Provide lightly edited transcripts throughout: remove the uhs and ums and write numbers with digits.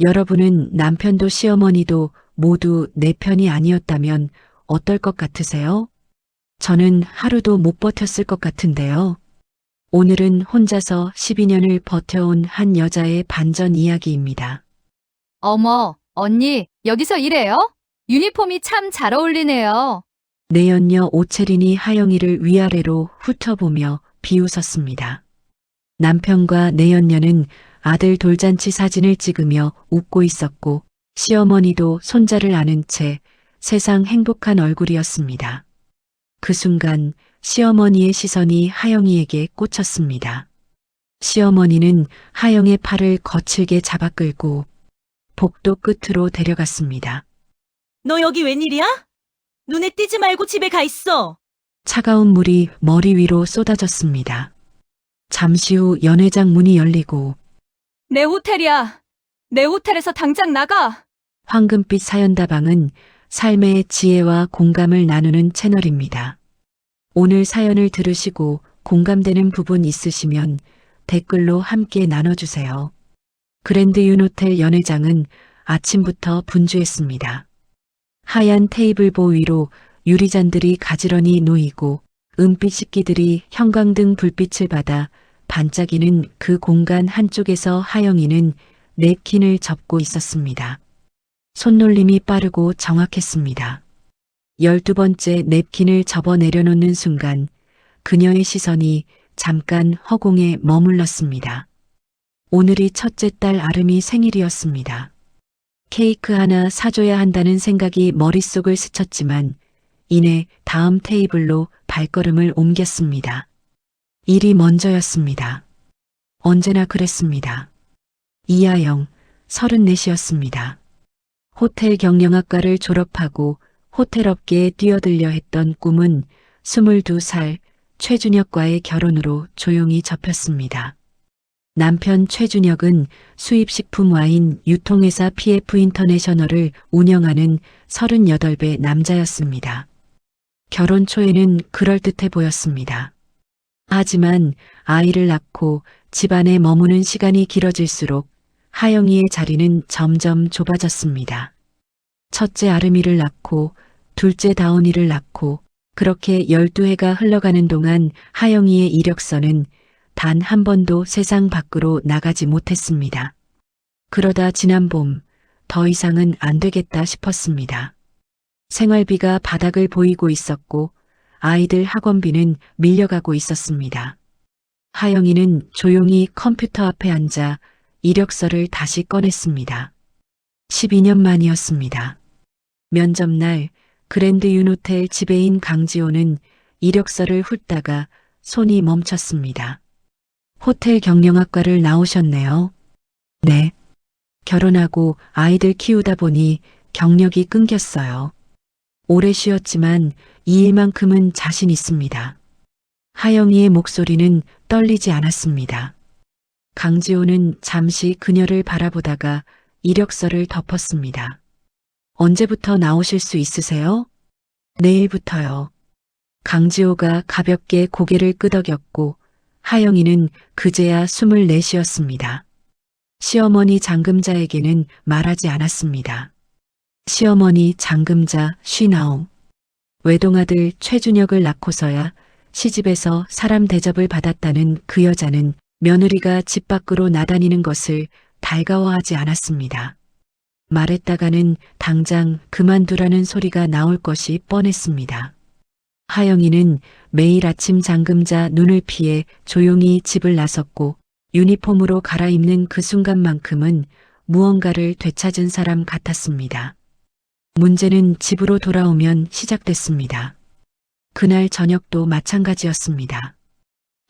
여러분은 남편도 시어머니도 모두 내 편이 아니었다면 어떨 것 같으세요? 저는 하루도 못 버텼을 것 같은데요. 오늘은 혼자서 12년을 버텨온 한 여자의 반전 이야기입니다. 어머, 언니, 여기서 일해요? 유니폼이 참 잘 어울리네요. 내연녀 오채린이 하영이를 위아래로 훑어보며 비웃었습니다. 남편과 내연녀는 아들 돌잔치 사진을 찍으며 웃고 있었고 시어머니도 손자를 안은 채 세상 행복한 얼굴이었습니다. 그 순간 시어머니의 시선이 하영이에게 꽂혔습니다. 시어머니는 하영의 팔을 거칠게 잡아 끌고 복도 끝으로 데려갔습니다. 너 여기 웬일이야? 눈에 띄지 말고 집에 가 있어. 차가운 물이 머리 위로 쏟아졌습니다. 잠시 후 연회장 문이 열리고 내 호텔이야. 내 호텔에서 당장 나가. 황금빛 사연다방은 삶의 지혜와 공감을 나누는 채널입니다. 오늘 사연을 들으시고 공감되는 부분 있으시면 댓글로 함께 나눠주세요. 그랜드 윤호텔 연회장은 아침부터 분주했습니다. 하얀 테이블보 위로 유리잔들이 가지런히 놓이고 은빛 식기들이 형광등 불빛을 받아 반짝이는 그 공간 한쪽에서 하영이는 냅킨을 접고 있었습니다. 손놀림이 빠르고 정확했습니다. 12번째 냅킨을 접어 내려놓는 순간 그녀의 시선이 잠깐 허공에 머물렀습니다. 오늘이 첫째 딸 아름이 생일이었습니다. 케이크 하나 사줘야 한다는 생각이 머릿속을 스쳤지만 이내 다음 테이블로 발걸음을 옮겼습니다. 일이 먼저였습니다. 언제나 그랬습니다. 이하영, 34이었습니다. 호텔 경영학과를 졸업하고 호텔업계에 뛰어들려 했던 꿈은 22살 최준혁과의 결혼으로 조용히 접혔습니다. 남편 최준혁은 수입식품 와인 유통회사 PF 인터내셔널을 운영하는 38배 남자였습니다. 결혼 초에는 그럴듯해 보였습니다. 하지만 아이를 낳고 집안에 머무는 시간이 길어질수록 하영이의 자리는 점점 좁아졌습니다. 첫째 아름이를 낳고 둘째 다온이를 낳고 그렇게 12해가 흘러가는 동안 하영이의 이력서는 단 한 번도 세상 밖으로 나가지 못했습니다. 그러다 지난 봄 더 이상은 안 되겠다 싶었습니다. 생활비가 바닥을 보이고 있었고 아이들 학원비는 밀려가고 있었습니다. 하영이는 조용히 컴퓨터 앞에 앉아 이력서를 다시 꺼냈습니다. 12년 만이었습니다. 면접날 그랜드 윤호텔 지배인 강지호는 이력서를 훑다가 손이 멈췄습니다. 호텔 경영학과를 나오셨네요. 네. 결혼하고 아이들 키우다 보니 경력이 끊겼어요. 오래 쉬었지만 이 일만큼은 자신 있습니다. 하영이의 목소리는 떨리지 않았습니다. 강지호는 잠시 그녀를 바라보다가 이력서를 덮었습니다. 언제부터 나오실 수 있으세요? 내일부터요. 강지호가 가볍게 고개를 끄덕였고 하영이는 그제야 24이었습니다. 시어머니 장금자에게는 말하지 않았습니다. 시어머니 장금자 59. 외동아들 최준혁을 낳고서야 시집에서 사람 대접을 받았다는 그 여자는 며느리가 집 밖으로 나다니는 것을 달가워하지 않았습니다. 말했다가는 당장 그만두라는 소리가 나올 것이 뻔했습니다. 하영이는 매일 아침 장금자 눈을 피해 조용히 집을 나섰고 유니폼으로 갈아입는 그 순간만큼은 무언가를 되찾은 사람 같았습니다. 문제는 집으로 돌아오면 시작됐습니다. 그날 저녁도 마찬가지였습니다.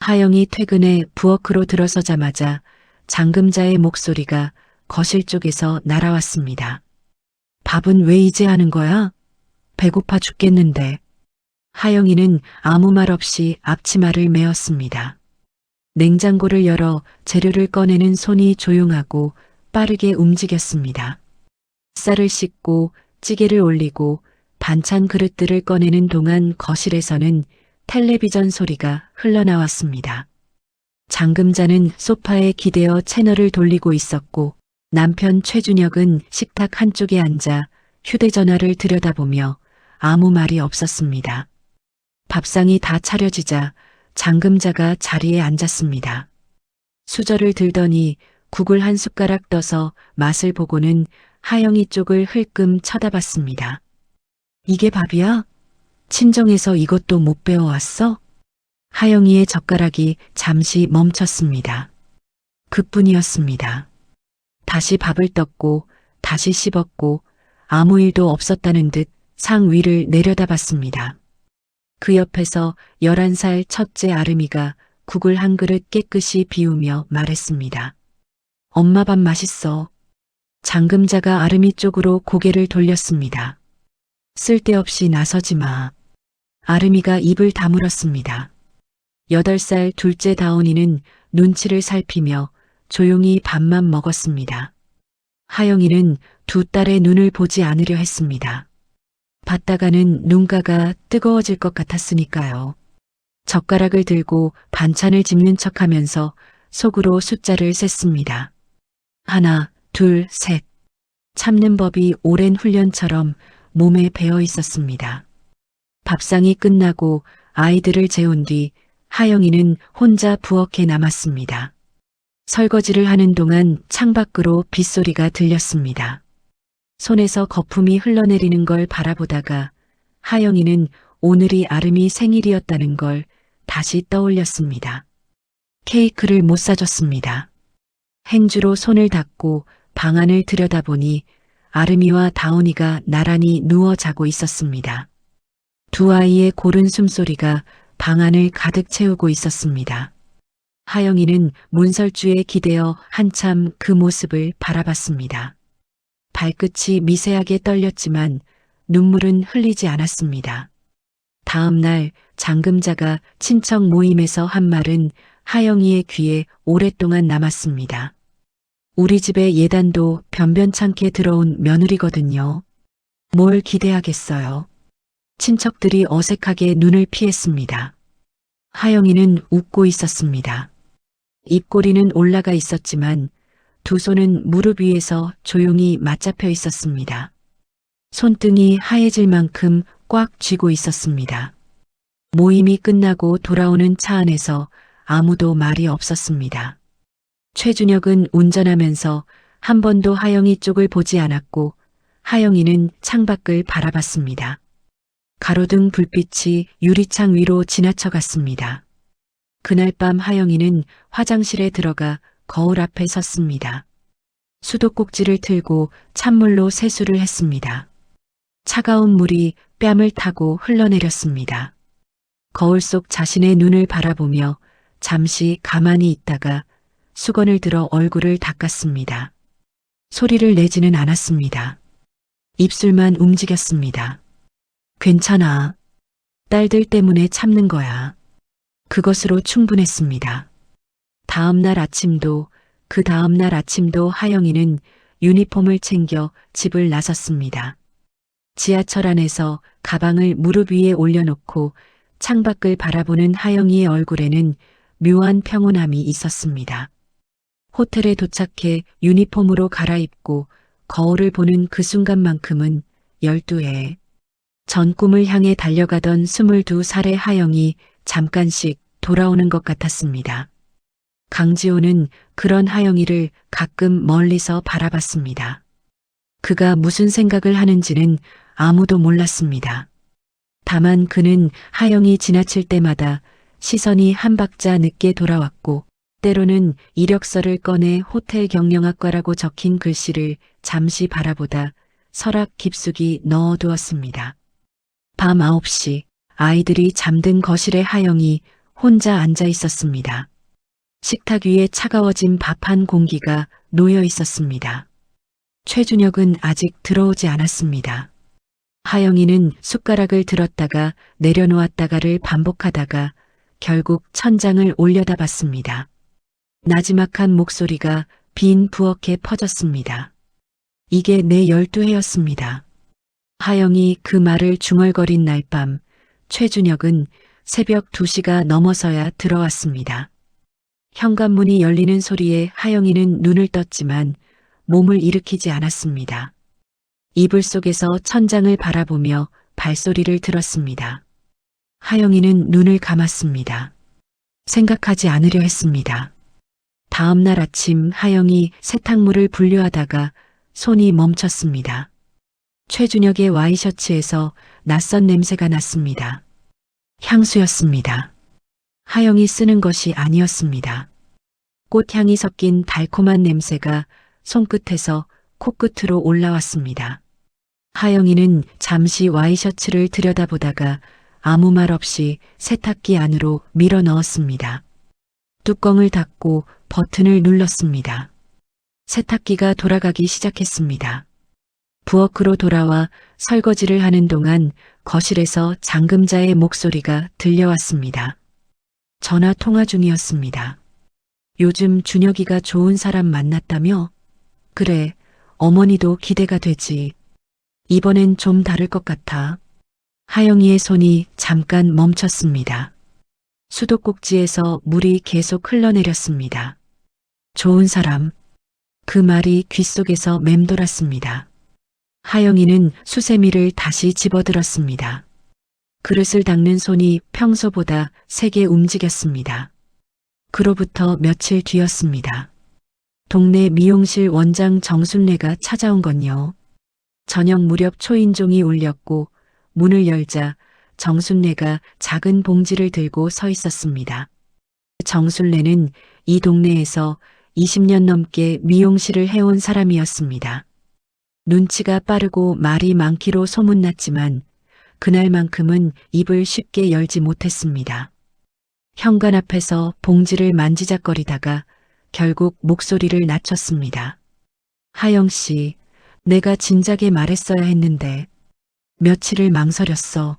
하영이 퇴근해 부엌으로 들어서자마자 장금자의 목소리가 거실 쪽에서 날아왔습니다. 밥은 왜 이제 하는 거야? 배고파 죽겠는데. 하영이는 아무 말 없이 앞치마를 메었습니다. 냉장고를 열어 재료를 꺼내는 손이 조용하고 빠르게 움직였습니다. 쌀을 씻고 찌개를 올리고 반찬 그릇들을 꺼내는 동안 거실에서는 텔레비전 소리가 흘러나왔습니다. 장금자는 소파에 기대어 채널을 돌리고 있었고 남편 최준혁은 식탁 한쪽에 앉아 휴대전화를 들여다보며 아무 말이 없었습니다. 밥상이 다 차려지자 장금자가 자리에 앉았습니다. 수저를 들더니 국을 한 숟가락 떠서 맛을 보고는 하영이 쪽을 흘끔 쳐다봤습니다. 이게 밥이야? 친정에서 이것도 못 배워왔어? 하영이의 젓가락이 잠시 멈췄습니다. 그뿐이었습니다. 다시 밥을 떴고 다시 씹었고 아무 일도 없었다는 듯 상 위를 내려다봤습니다. 그 옆에서 11살 첫째 아름이가 국을 한 그릇 깨끗이 비우며 말했습니다. 엄마 밥 맛있어. 장금자가 아름이 쪽으로 고개를 돌렸습니다. 쓸데없이 나서지 마. 아름이가 입을 다물었습니다. 8살 둘째 다온이는 눈치를 살피며 조용히 밥만 먹었습니다. 하영이는 두 딸의 눈을 보지 않으려 했습니다. 봤다가는 눈가가 뜨거워질 것 같았으니까요. 젓가락을 들고 반찬을 집는 척하면서 속으로 숫자를 셌습니다. 1, 2, 3. 참는 법이 오랜 훈련처럼 몸에 배어 있었습니다. 밥상이 끝나고 아이들을 재운 뒤 하영이는 혼자 부엌에 남았습니다. 설거지를 하는 동안 창밖으로 빗소리가 들렸습니다. 손에서 거품이 흘러내리는 걸 바라보다가 하영이는 오늘이 아름이 생일이었다는 걸 다시 떠올렸습니다. 케이크를 못 사줬습니다. 행주로 손을 닦고 방 안을 들여다보니 아름이와 다온이가 나란히 누워 자고 있었습니다. 두 아이의 고른 숨소리가 방 안을 가득 채우고 있었습니다. 하영이는 문설주에 기대어 한참 그 모습을 바라봤습니다. 발끝이 미세하게 떨렸지만 눈물은 흘리지 않았습니다. 다음 날 장금자가 친척 모임에서 한 말은 하영이의 귀에 오랫동안 남았습니다. 우리 집에 예단도 변변찮게 들어온 며느리거든요. 뭘 기대하겠어요. 친척들이 어색하게 눈을 피했습니다. 하영이는 웃고 있었습니다. 입꼬리는 올라가 있었지만 두 손은 무릎 위에서 조용히 맞잡혀 있었습니다. 손등이 하얘질 만큼 꽉 쥐고 있었습니다. 모임이 끝나고 돌아오는 차 안에서 아무도 말이 없었습니다. 최준혁은 운전하면서 한 번도 하영이 쪽을 보지 않았고 하영이는 창밖을 바라봤습니다. 가로등 불빛이 유리창 위로 지나쳐갔습니다. 그날 밤 하영이는 화장실에 들어가 거울 앞에 섰습니다. 수도꼭지를 틀고 찬물로 세수를 했습니다. 차가운 물이 뺨을 타고 흘러내렸습니다. 거울 속 자신의 눈을 바라보며 잠시 가만히 있다가 수건을 들어 얼굴을 닦았습니다. 소리를 내지는 않았습니다. 입술만 움직였습니다. 괜찮아. 딸들 때문에 참는 거야. 그것으로 충분했습니다. 다음 날 아침도 그 다음 날 아침도 하영이는 유니폼을 챙겨 집을 나섰습니다. 지하철 안에서 가방을 무릎 위에 올려놓고 창밖을 바라보는 하영이의 얼굴에는 묘한 평온함이 있었습니다. 호텔에 도착해 유니폼으로 갈아입고 거울을 보는 그 순간만큼은 12해 전 꿈을 향해 달려가던 22살의 하영이 잠깐씩 돌아오는 것 같았습니다. 강지호는 그런 하영이를 가끔 멀리서 바라봤습니다. 그가 무슨 생각을 하는지는 아무도 몰랐습니다. 다만 그는 하영이 지나칠 때마다 시선이 한 박자 늦게 돌아왔고 때로는 이력서를 꺼내 호텔 경영학과라고 적힌 글씨를 잠시 바라보다 서랍 깊숙이 넣어두었습니다. 밤 9시 아이들이 잠든 거실에 하영이 혼자 앉아 있었습니다. 식탁 위에 차가워진 밥 한 공기가 놓여 있었습니다. 최준혁은 아직 들어오지 않았습니다. 하영이는 숟가락을 들었다가 내려놓았다가를 반복하다가 결국 천장을 올려다봤습니다. 나지막한 목소리가 빈 부엌에 퍼졌습니다. 이게 내 12회였습니다. 하영이 그 말을 중얼거린 날 밤 최준혁은 새벽 2시가 넘어서야 들어왔습니다. 현관문이 열리는 소리에 하영이는 눈을 떴지만 몸을 일으키지 않았습니다. 이불 속에서 천장을 바라보며 발소리를 들었습니다. 하영이는 눈을 감았습니다. 생각하지 않으려 했습니다. 다음 날 아침 하영이 세탁물을 분류하다가 손이 멈췄습니다. 최준혁의 와이셔츠에서 낯선 냄새가 났습니다. 향수였습니다. 하영이 쓰는 것이 아니었습니다. 꽃향이 섞인 달콤한 냄새가 손끝에서 코끝으로 올라왔습니다. 하영이는 잠시 와이셔츠를 들여다보다가 아무 말 없이 세탁기 안으로 밀어 넣었습니다. 뚜껑을 닫고 버튼을 눌렀습니다. 세탁기가 돌아가기 시작했습니다. 부엌으로 돌아와 설거지를 하는 동안 거실에서 장금자의 목소리가 들려왔습니다. 전화 통화 중이었습니다. 요즘 준혁이가 좋은 사람 만났다며? 그래, 어머니도 기대가 되지. 이번엔 좀 다를 것 같아. 하영이의 손이 잠깐 멈췄습니다. 수도꼭지에서 물이 계속 흘러내렸습니다. 좋은 사람. 그 말이 귓속에서 맴돌았습니다. 하영이는 수세미를 다시 집어들었습니다. 그릇을 닦는 손이 평소보다 세게 움직였습니다. 그로부터 며칠 뒤였습니다. 동네 미용실 원장 정순례가 찾아온 건요. 저녁 무렵 초인종이 울렸고 문을 열자 정순례가 작은 봉지를 들고 서 있었습니다. 정순례는 이 동네에서 20년 넘게 미용실을 해온 사람이었습니다. 눈치가 빠르고 말이 많기로 소문났지만 그날만큼은 입을 쉽게 열지 못했습니다. 현관 앞에서 봉지를 만지작거리다가 결국 목소리를 낮췄습니다. 하영 씨, 내가 진작에 말했어야 했는데 며칠을 망설였어.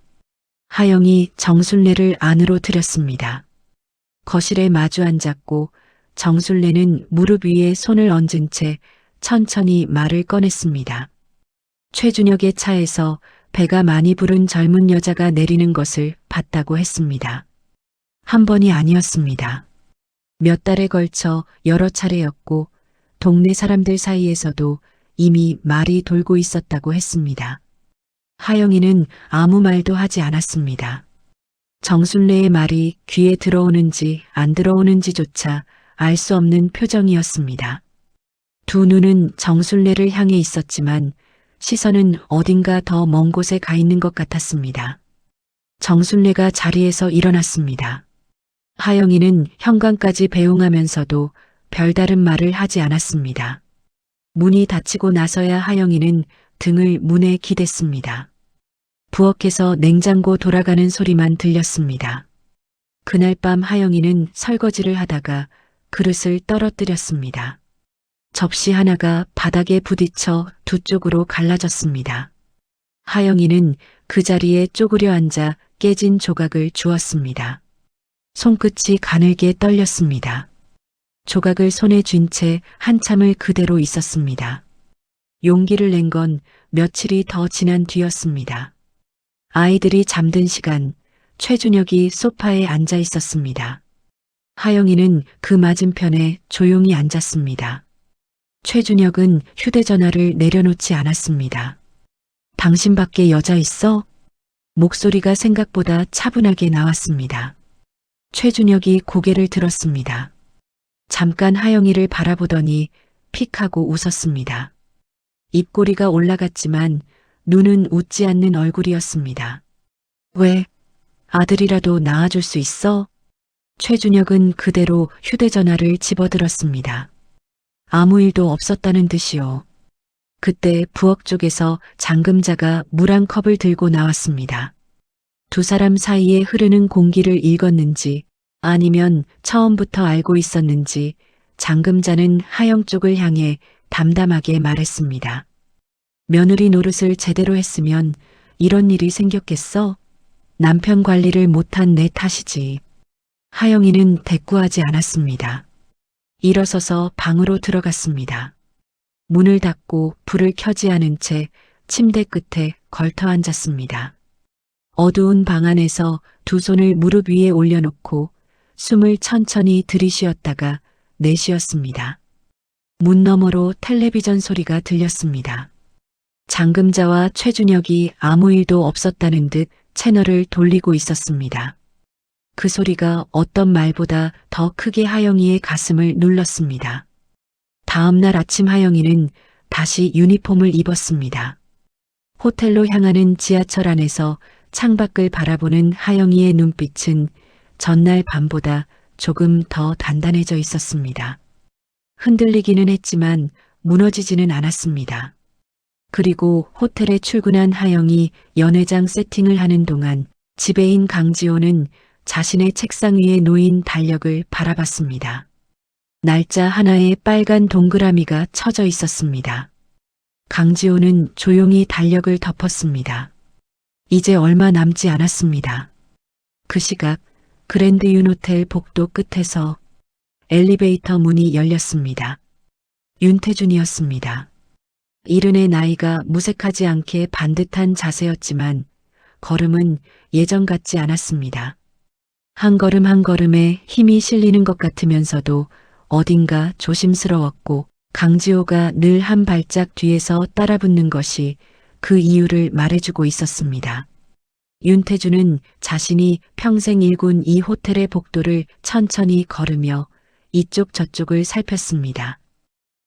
하영이 정순례를 안으로 들였습니다. 거실에 마주 앉았고 정순례는 무릎 위에 손을 얹은 채 천천히 말을 꺼냈습니다. 최준혁의 차에서 배가 많이 부른 젊은 여자가 내리는 것을 봤다고 했습니다. 한 번이 아니었습니다. 몇 달에 걸쳐 여러 차례였고 동네 사람들 사이에서도 이미 말이 돌고 있었다고 했습니다. 하영이는 아무 말도 하지 않았습니다. 정순례의 말이 귀에 들어오는지 안 들어오는지조차 알 수 없는 표정이었습니다. 두 눈은 정순례를 향해 있었지만 시선은 어딘가 더 먼 곳에 가 있는 것 같았습니다. 정순례가 자리에서 일어났습니다. 하영이는 현관까지 배웅하면서도 별다른 말을 하지 않았습니다. 문이 닫히고 나서야 하영이는 등을 문에 기댔습니다. 부엌에서 냉장고 돌아가는 소리만 들렸습니다. 그날 밤 하영이는 설거지를 하다가 그릇을 떨어뜨렸습니다. 접시 하나가 바닥에 부딪혀 두 쪽으로 갈라졌습니다. 하영이는 그 자리에 쪼그려 앉아 깨진 조각을 주웠습니다. 손끝이 가늘게 떨렸습니다. 조각을 손에 쥔 채 한참을 그대로 있었습니다. 용기를 낸 건 며칠이 더 지난 뒤였습니다. 아이들이 잠든 시간, 최준혁이 소파에 앉아 있었습니다. 하영이는 그 맞은편에 조용히 앉았습니다. 최준혁은 휴대전화를 내려놓지 않았습니다. 당신밖에 여자 있어? 목소리가 생각보다 차분하게 나왔습니다. 최준혁이 고개를 들었습니다. 잠깐 하영이를 바라보더니 픽 하고 웃었습니다. 입꼬리가 올라갔지만 눈은 웃지 않는 얼굴이었습니다. 왜? 아들이라도 낳아줄 수 있어? 최준혁은 그대로 휴대전화를 집어들었습니다. 아무 일도 없었다는 듯이요. 그때 부엌 쪽에서 장금자가 물 한 컵을 들고 나왔습니다. 두 사람 사이에 흐르는 공기를 읽었는지 아니면 처음부터 알고 있었는지 장금자는 하영 쪽을 향해 담담하게 말했습니다. 며느리 노릇을 제대로 했으면 이런 일이 생겼겠어? 남편 관리를 못한 내 탓이지. 하영이는 대꾸하지 않았습니다. 일어서서 방으로 들어갔습니다. 문을 닫고 불을 켜지 않은 채 침대 끝에 걸터 앉았습니다. 어두운 방 안에서 두 손을 무릎 위에 올려놓고 숨을 천천히 들이쉬었다가 내쉬었습니다. 문 너머로 텔레비전 소리가 들렸습니다. 장금자와 최준혁이 아무 일도 없었다는 듯 채널을 돌리고 있었습니다. 그 소리가 어떤 말보다 더 크게 하영이의 가슴을 눌렀습니다. 다음 날 아침 하영이는 다시 유니폼을 입었습니다. 호텔로 향하는 지하철 안에서 창밖을 바라보는 하영이의 눈빛은 전날 밤보다 조금 더 단단해져 있었습니다. 흔들리기는 했지만 무너지지는 않았습니다. 그리고 호텔에 출근한 하영이 연회장 세팅을 하는 동안 지배인 강지호는 자신의 책상 위에 놓인 달력을 바라봤습니다. 날짜 하나에 빨간 동그라미가 쳐져 있었습니다. 강지호는 조용히 달력을 덮었습니다. 이제 얼마 남지 않았습니다. 그 시각 그랜드 윤호텔 복도 끝에서 엘리베이터 문이 열렸습니다. 윤태준이었습니다. 이른의 나이가 무색하지 않게 반듯한 자세였지만 걸음은 예전 같지 않았습니다. 한 걸음 한 걸음에 힘이 실리는 것 같으면서도 어딘가 조심스러웠고 강지호가 늘 한 발짝 뒤에서 따라붙는 것이 그 이유를 말해주고 있었습니다. 윤태준은 자신이 평생 일군 이 호텔의 복도를 천천히 걸으며 이쪽 저쪽을 살폈습니다.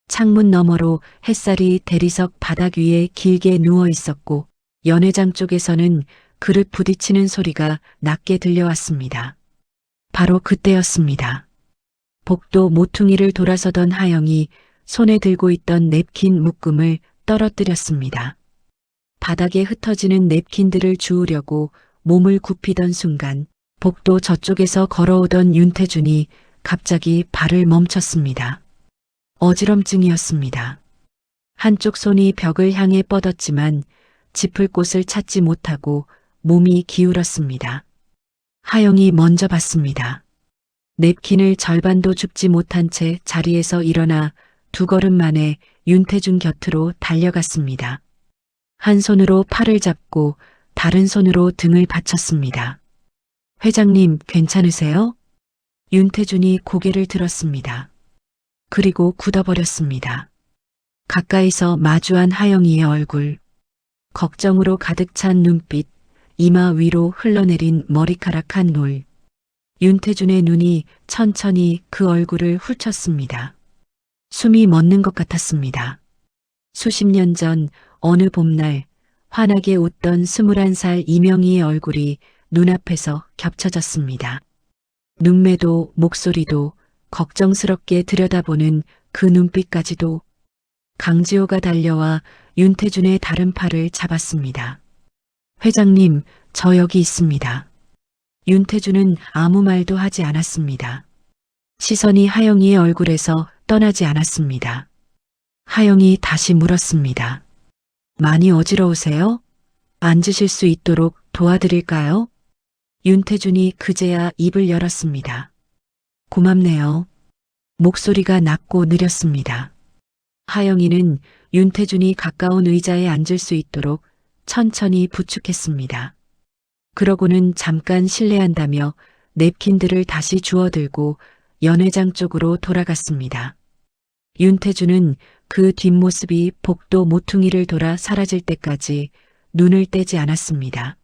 창문 너머로 햇살이 대리석 바닥 위에 길게 누워 있었고 연회장 쪽에서는 그릇 부딪히는 소리가 낮게 들려왔습니다. 바로 그때였습니다. 복도 모퉁이를 돌아서던 하영이 손에 들고 있던 냅킨 묶음을 떨어뜨렸습니다. 바닥에 흩어지는 냅킨들을 주우려고 몸을 굽히던 순간 복도 저쪽에서 걸어오던 윤태준이 갑자기 발을 멈췄습니다. 어지럼증이었습니다. 한쪽 손이 벽을 향해 뻗었지만 짚을 곳을 찾지 못하고 몸이 기울었습니다. 하영이 먼저 봤습니다. 냅킨을 절반도 줍지 못한 채 자리에서 일어나 두 걸음 만에 윤태준 곁으로 달려갔습니다. 한 손으로 팔을 잡고 다른 손으로 등을 받쳤습니다. 회장님, 괜찮으세요? 윤태준이 고개를 들었습니다. 그리고 굳어버렸습니다. 가까이서 마주한 하영이의 얼굴, 걱정으로 가득 찬 눈빛, 이마 위로 흘러내린 머리카락 한 올. 윤태준의 눈이 천천히 그 얼굴을 훑쳤습니다. 숨이 멎는 것 같았습니다. 수십 년 전 어느 봄날 환하게 웃던 21살 이명희의 얼굴이 눈앞에서 겹쳐졌습니다. 눈매도 목소리도 걱정스럽게 들여다보는 그 눈빛까지도. 강지호가 달려와 윤태준의 다른 팔을 잡았습니다. 회장님, 저 여기 있습니다. 윤태준은 아무 말도 하지 않았습니다. 시선이 하영이의 얼굴에서 떠나지 않았습니다. 하영이 다시 물었습니다. 많이 어지러우세요? 앉으실 수 있도록 도와드릴까요? 윤태준이 그제야 입을 열었습니다. 고맙네요. 목소리가 낮고 느렸습니다. 하영이는 윤태준이 가까운 의자에 앉을 수 있도록 천천히 부축했습니다. 그러고는 잠깐 실례한다며 냅킨들을 다시 주워들고 연회장 쪽으로 돌아갔습니다. 윤태준은 그 뒷모습이 복도 모퉁이를 돌아 사라질 때까지 눈을 떼지 않았습니다.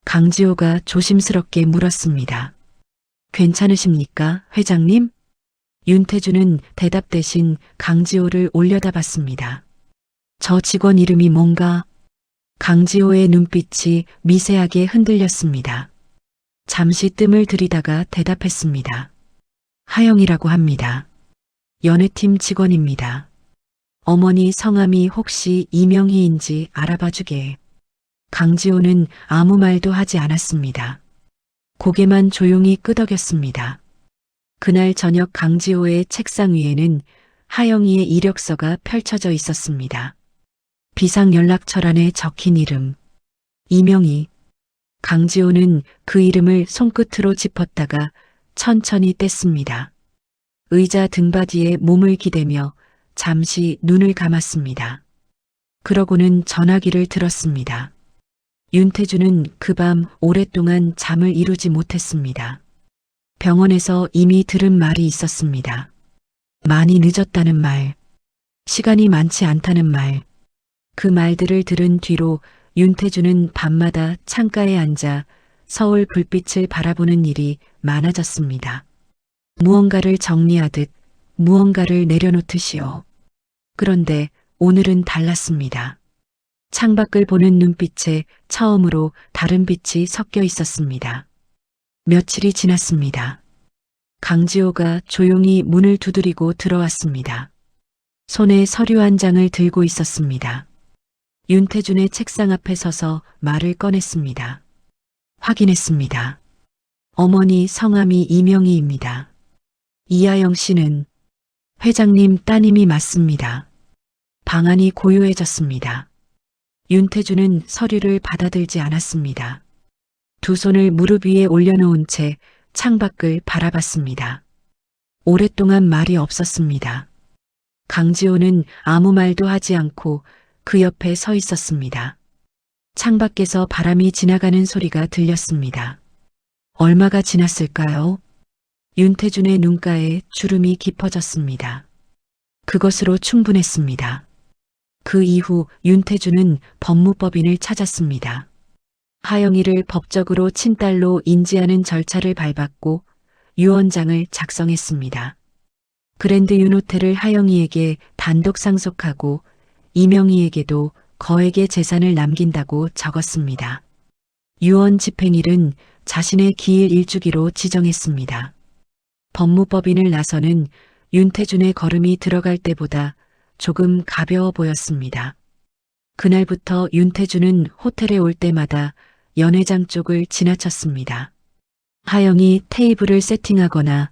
강지호가 조심스럽게 물었습니다. 괜찮으십니까, 회장님? 윤태준은 대답 대신 강지호를 올려다봤습니다. 저 직원 이름이 뭔가? 강지호의 눈빛이 미세하게 흔들렸습니다. 잠시 뜸을 들이다가 대답했습니다. 하영이라고 합니다. 연애팀 직원입니다. 어머니 성함이 혹시 이명희인지 알아봐주게. 강지호는 아무 말도 하지 않았습니다. 고개만 조용히 끄덕였습니다. 그날 저녁 강지호의 책상 위에는 하영이의 이력서가 펼쳐져 있었습니다. 비상연락처란에 적힌 이름, 이명희. 강지호는 그 이름을 손끝으로 짚었다가 천천히 뗐습니다. 의자 등받이에 몸을 기대며 잠시 눈을 감았습니다. 그러고는 전화기를 들었습니다. 윤태준은 그 밤 오랫동안 잠을 이루지 못했습니다. 병원에서 이미 들은 말이 있었습니다. 많이 늦었다는 말. 시간이 많지 않다는 말. 그 말들을 들은 뒤로 윤태주는 밤마다 창가에 앉아 서울 불빛을 바라보는 일이 많아졌습니다. 무언가를 정리하듯 무언가를 내려놓듯이요. 그런데 오늘은 달랐습니다. 창밖을 보는 눈빛에 처음으로 다른 빛이 섞여 있었습니다. 며칠이 지났습니다. 강지호가 조용히 문을 두드리고 들어왔습니다. 손에 서류 한 장을 들고 있었습니다. 윤태준의 책상 앞에 서서 말을 꺼냈습니다. 확인했습니다. 어머니 성함이 이명희입니다. 이하영 씨는 회장님 따님이 맞습니다. 방안이 고요해졌습니다. 윤태준은 서류를 받아들지 않았습니다. 두 손을 무릎 위에 올려놓은 채 창밖을 바라봤습니다. 오랫동안 말이 없었습니다. 강지호는 아무 말도 하지 않고 그 옆에 서 있었습니다. 창밖에서 바람이 지나가는 소리가 들렸습니다. 얼마가 지났을까요? 윤태준의 눈가에 주름이 깊어졌습니다. 그것으로 충분했습니다. 그 이후 윤태준은 법무법인을 찾았습니다. 하영이를 법적으로 친딸로 인지하는 절차를 밟았고 유언장을 작성했습니다. 그랜드 윤호텔을 하영이에게 단독 상속하고 이명희에게도 거액의 재산을 남긴다고 적었습니다. 유언 집행일은 자신의 기일 일주기로 지정했습니다. 법무법인을 나서는 윤태준의 걸음이 들어갈 때보다 조금 가벼워 보였습니다. 그날부터 윤태준은 호텔에 올 때마다 연회장 쪽을 지나쳤습니다. 하영이 테이블을 세팅하거나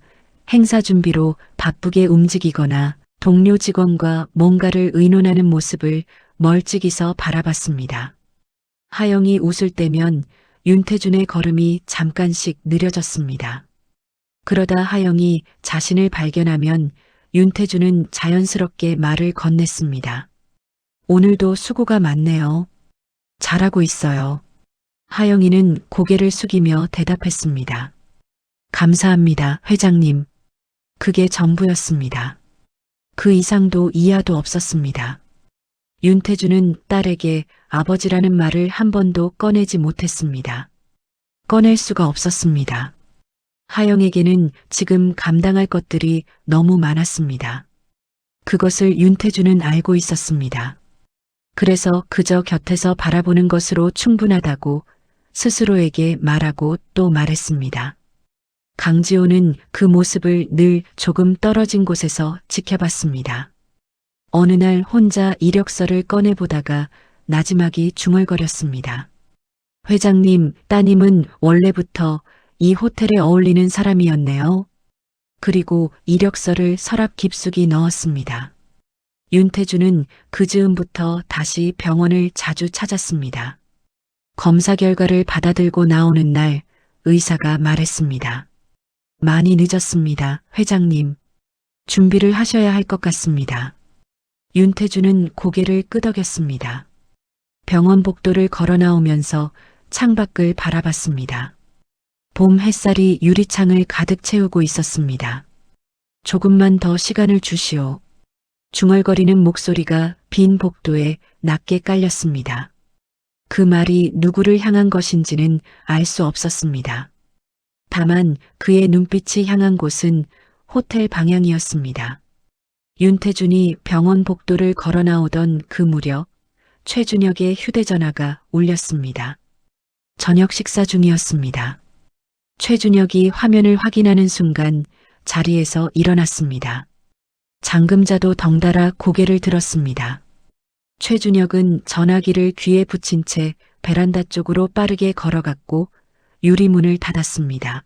행사 준비로 바쁘게 움직이거나 동료 직원과 뭔가를 의논하는 모습을 멀찍이서 바라봤습니다. 하영이 웃을 때면 윤태준의 걸음이 잠깐씩 느려졌습니다. 그러다 하영이 자신을 발견하면 윤태준은 자연스럽게 말을 건넸습니다. 오늘도 수고가 많네요. 잘하고 있어요. 하영이는 고개를 숙이며 대답했습니다. 감사합니다, 회장님. 그게 전부였습니다. 그 이상도 이하도 없었습니다. 윤태준은 딸에게 아버지라는 말을 한 번도 꺼내지 못했습니다. 꺼낼 수가 없었습니다. 하영에게는 지금 감당할 것들이 너무 많았습니다. 그것을 윤태준은 알고 있었습니다. 그래서 그저 곁에서 바라보는 것으로 충분하다고 스스로에게 말하고 또 말했습니다. 강지호는 그 모습을 늘 조금 떨어진 곳에서 지켜봤습니다. 어느 날 혼자 이력서를 꺼내보다가 나지막이 중얼거렸습니다. 회장님, 따님은 원래부터 이 호텔에 어울리는 사람이었네요. 그리고 이력서를 서랍 깊숙이 넣었습니다. 윤태준은 그 즈음부터 다시 병원을 자주 찾았습니다. 검사 결과를 받아들고 나오는 날 의사가 말했습니다. 많이 늦었습니다, 회장님. 준비를 하셔야 할 것 같습니다. 윤태준은 고개를 끄덕였습니다. 병원 복도를 걸어 나오면서 창밖을 바라봤습니다. 봄 햇살이 유리창을 가득 채우고 있었습니다. 조금만 더 시간을 주시오. 중얼거리는 목소리가 빈 복도에 낮게 깔렸습니다. 그 말이 누구를 향한 것인지는 알 수 없었습니다. 다만 그의 눈빛이 향한 곳은 호텔 방향이었습니다. 윤태준이 병원 복도를 걸어 나오던 그 무렵 최준혁의 휴대전화가 울렸습니다. 저녁 식사 중이었습니다. 최준혁이 화면을 확인하는 순간 자리에서 일어났습니다. 잠금자도 덩달아 고개를 들었습니다. 최준혁은 전화기를 귀에 붙인 채 베란다 쪽으로 빠르게 걸어갔고 유리문을 닫았습니다.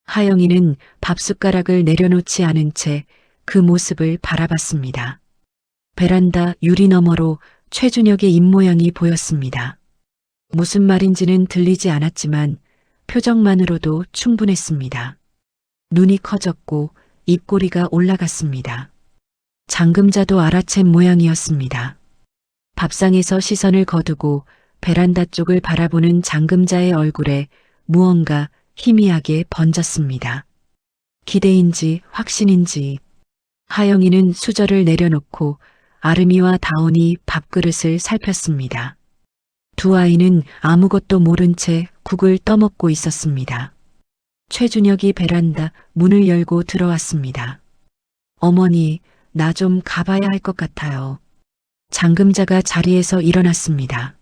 하영이는 밥숟가락을 내려놓지 않은 채 그 모습을 바라봤습니다. 베란다 유리 너머로 최준혁의 입모양이 보였습니다. 무슨 말인지는 들리지 않았지만 표정만으로도 충분했습니다. 눈이 커졌고 입꼬리가 올라갔습니다. 잠금자도 알아챈 모양이었습니다. 밥상에서 시선을 거두고 베란다 쪽을 바라보는 잠금자의 얼굴에 무언가 희미하게 번졌습니다. 기대인지 확신인지. 하영이는 수저를 내려놓고 아름이와 다온이 밥그릇을 살폈습니다. 두 아이는 아무것도 모른 채 국을 떠먹고 있었습니다. 최준혁이 베란다 문을 열고 들어왔습니다. 어머니, 나 좀 가봐야 할 것 같아요. 장금자가 자리에서 일어났습니다.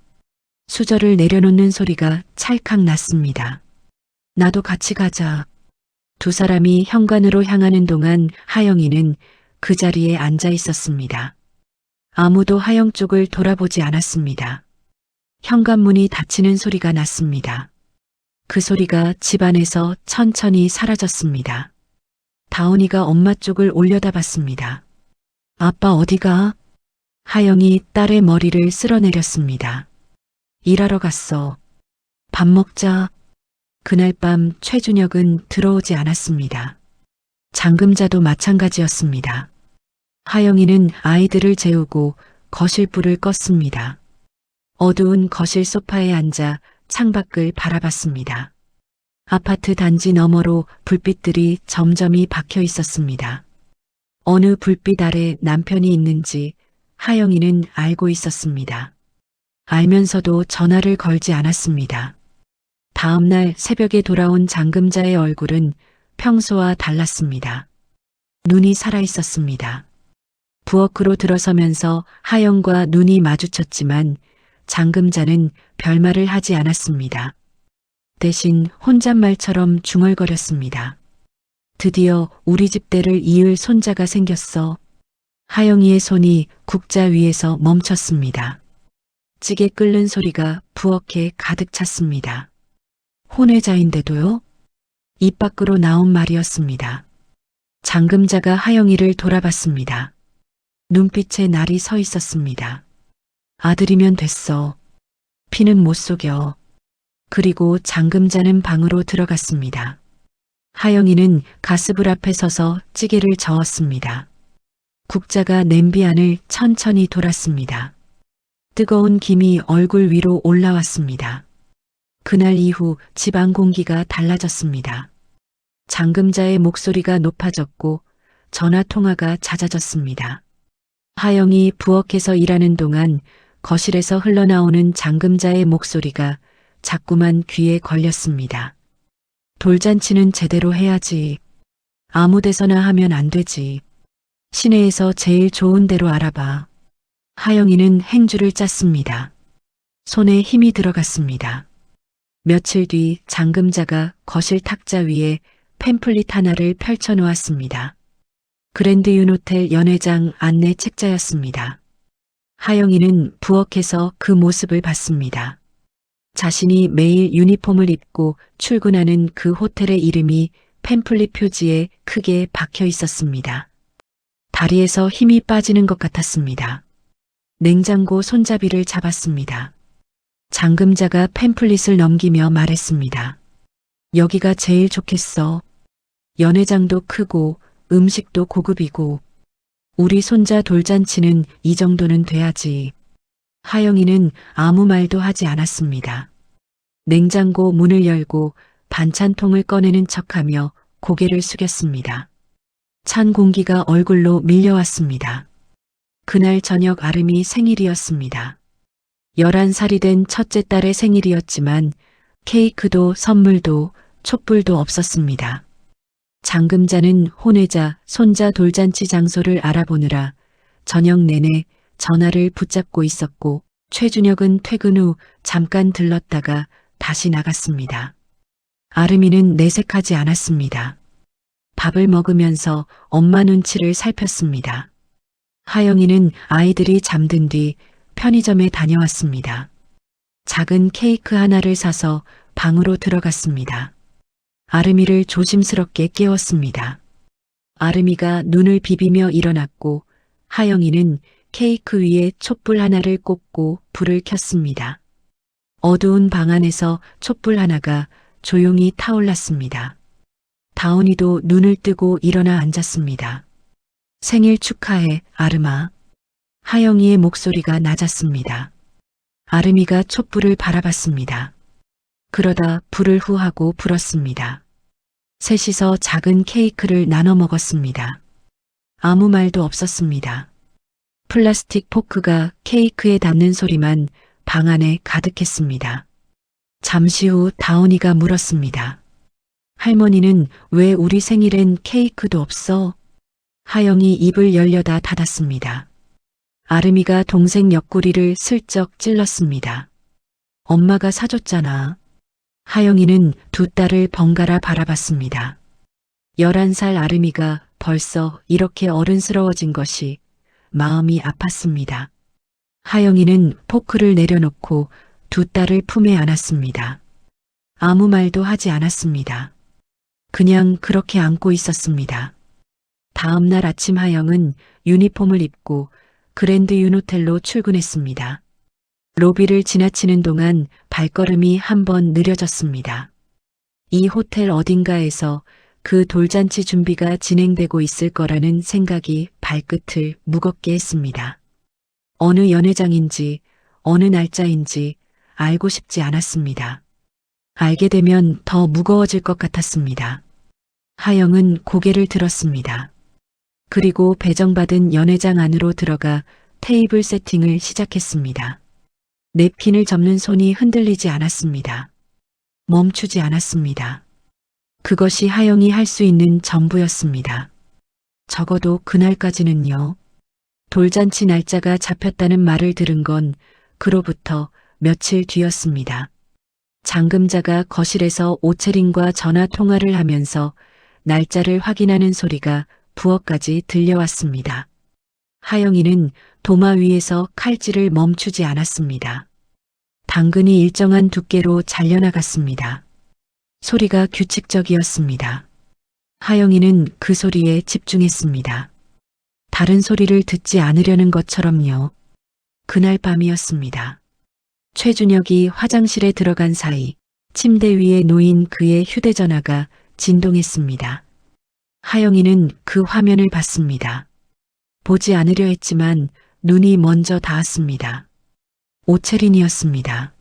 수저를 내려놓는 소리가 찰칵 났습니다. 나도 같이 가자. 두 사람이 현관으로 향하는 동안 하영이는 그 자리에 앉아 있었습니다. 아무도 하영 쪽을 돌아보지 않았습니다. 현관문이 닫히는 소리가 났습니다. 그 소리가 집안에서 천천히 사라졌습니다. 다온이가 엄마 쪽을 올려다봤습니다. 아빠 어디가? 하영이 딸의 머리를 쓸어내렸습니다. 일하러 갔어. 밥 먹자. 그날 밤 최준혁은 들어오지 않았습니다. 장금자도 마찬가지였습니다. 하영이는 아이들을 재우고 거실 불을 껐습니다. 어두운 거실 소파에 앉아 창밖을 바라봤습니다. 아파트 단지 너머로 불빛들이 점점이 박혀 있었습니다. 어느 불빛 아래 남편이 있는지 하영이는 알고 있었습니다. 알면서도 전화를 걸지 않았습니다. 다음 날 새벽에 돌아온 장금자의 얼굴은 평소와 달랐습니다. 눈이 살아 있었습니다. 부엌으로 들어서면서 하영과 눈이 마주쳤지만 장금자는 별말을 하지 않았습니다. 대신 혼잣말처럼 중얼거렸습니다. 드디어 우리 집대를 이을 손자가 생겼어. 하영이의 손이 국자 위에서 멈췄습니다. 찌개 끓는 소리가 부엌에 가득 찼습니다. 혼외자인데도요? 입 밖으로 나온 말이었습니다. 장금자가 하영이를 돌아봤습니다. 눈빛에 날이 서 있었습니다. 아들이면 됐어. 피는 못 속여. 그리고 장금자는 방으로 들어갔습니다. 하영이는 가스불 앞에 서서 찌개를 저었습니다. 국자가 냄비 안을 천천히 돌았습니다. 뜨거운 김이 얼굴 위로 올라왔습니다. 그날 이후 집안 공기가 달라졌습니다. 장금자의 목소리가 높아졌고 전화 통화가 잦아졌습니다. 하영이 부엌에서 일하는 동안 거실에서 흘러나오는 장금자의 목소리가 자꾸만 귀에 걸렸습니다. 돌잔치는 제대로 해야지. 아무 데서나 하면 안 되지. 시내에서 제일 좋은 데로 알아봐. 하영이는 행주를 짰습니다. 손에 힘이 들어갔습니다. 며칠 뒤 장금자가 거실 탁자 위에 팸플릿 하나를 펼쳐 놓았습니다. 그랜드 윤호텔 연회장 안내 책자였습니다. 하영이는 부엌에서 그 모습을 봤습니다. 자신이 매일 유니폼을 입고 출근하는 그 호텔의 이름이 팸플릿 표지에 크게 박혀 있었습니다. 다리에서 힘이 빠지는 것 같았습니다. 냉장고 손잡이를 잡았습니다. 장금자가 팸플릿을 넘기며 말했습니다. 여기가 제일 좋겠어. 연회장도 크고 음식도 고급이고 우리 손자 돌잔치는 이 정도는 돼야지. 하영이는 아무 말도 하지 않았습니다. 냉장고 문을 열고 반찬통을 꺼내는 척하며 고개를 숙였습니다. 찬 공기가 얼굴로 밀려왔습니다. 그날 저녁 아름이 생일이었습니다. 11살이 된 첫째 딸의 생일이었지만 케이크도 선물도 촛불도 없었습니다. 장금자는 혼외자 손자 돌잔치 장소를 알아보느라 저녁 내내 전화를 붙잡고 있었고 최준혁은 퇴근 후 잠깐 들렀다가 다시 나갔습니다. 아름이는 내색하지 않았습니다. 밥을 먹으면서 엄마 눈치를 살폈습니다. 하영이는 아이들이 잠든 뒤 편의점에 다녀왔습니다. 작은 케이크 하나를 사서 방으로 들어갔습니다. 아름이를 조심스럽게 깨웠습니다. 아름이가 눈을 비비며 일어났고 하영이는 케이크 위에 촛불 하나를 꽂고 불을 켰습니다. 어두운 방 안에서 촛불 하나가 조용히 타올랐습니다. 다온이도 눈을 뜨고 일어나 앉았습니다. 생일 축하해, 아름아. 하영이의 목소리가 낮았습니다. 아름이가 촛불을 바라봤습니다. 그러다 불을 후하고 불었습니다. 셋이서 작은 케이크를 나눠 먹었습니다. 아무 말도 없었습니다. 플라스틱 포크가 케이크에 닿는 소리만 방 안에 가득했습니다. 잠시 후 다온이가 물었습니다. 할머니는 왜 우리 생일엔 케이크도 없어? 하영이 입을 열려다 닫았습니다. 아름이가 동생 옆구리를 슬쩍 찔렀습니다. 엄마가 사줬잖아. 하영이는 두 딸을 번갈아 바라봤습니다. 11살 아름이가 벌써 이렇게 어른스러워진 것이 마음이 아팠습니다. 하영이는 포크를 내려놓고 두 딸을 품에 안았습니다. 아무 말도 하지 않았습니다. 그냥 그렇게 안고 있었습니다. 다음 날 아침 하영은 유니폼을 입고 그랜드 윤호텔로 출근했습니다. 로비를 지나치는 동안 발걸음이 한번 느려졌습니다. 이 호텔 어딘가에서 그 돌잔치 준비가 진행되고 있을 거라는 생각이 발끝을 무겁게 했습니다. 어느 연회장인지 어느 날짜인지 알고 싶지 않았습니다. 알게 되면 더 무거워질 것 같았습니다. 하영은 고개를 들었습니다. 그리고 배정받은 연회장 안으로 들어가 테이블 세팅을 시작했습니다. 냅킨을 접는 손이 흔들리지 않았습니다. 멈추지 않았습니다. 그것이 하영이 할 수 있는 전부였습니다. 적어도 그날까지는요. 돌잔치 날짜가 잡혔다는 말을 들은 건 그로부터 며칠 뒤였습니다. 장금자가 거실에서 오채린과 전화 통화를 하면서 날짜를 확인하는 소리가 부엌까지 들려왔습니다. 하영이는 도마 위에서 칼질을 멈추지 않았습니다. 당근이 일정한 두께로 잘려나갔습니다. 소리가 규칙적이었습니다. 하영이는 그 소리에 집중했습니다. 다른 소리를 듣지 않으려는 것처럼요. 그날 밤이었습니다. 최준혁이 화장실에 들어간 사이 침대 위에 놓인 그의 휴대전화가 진동했습니다. 하영이는 그 화면을 봤습니다. 보지 않으려 했지만 눈이 먼저 닿았습니다. 오채린이었습니다.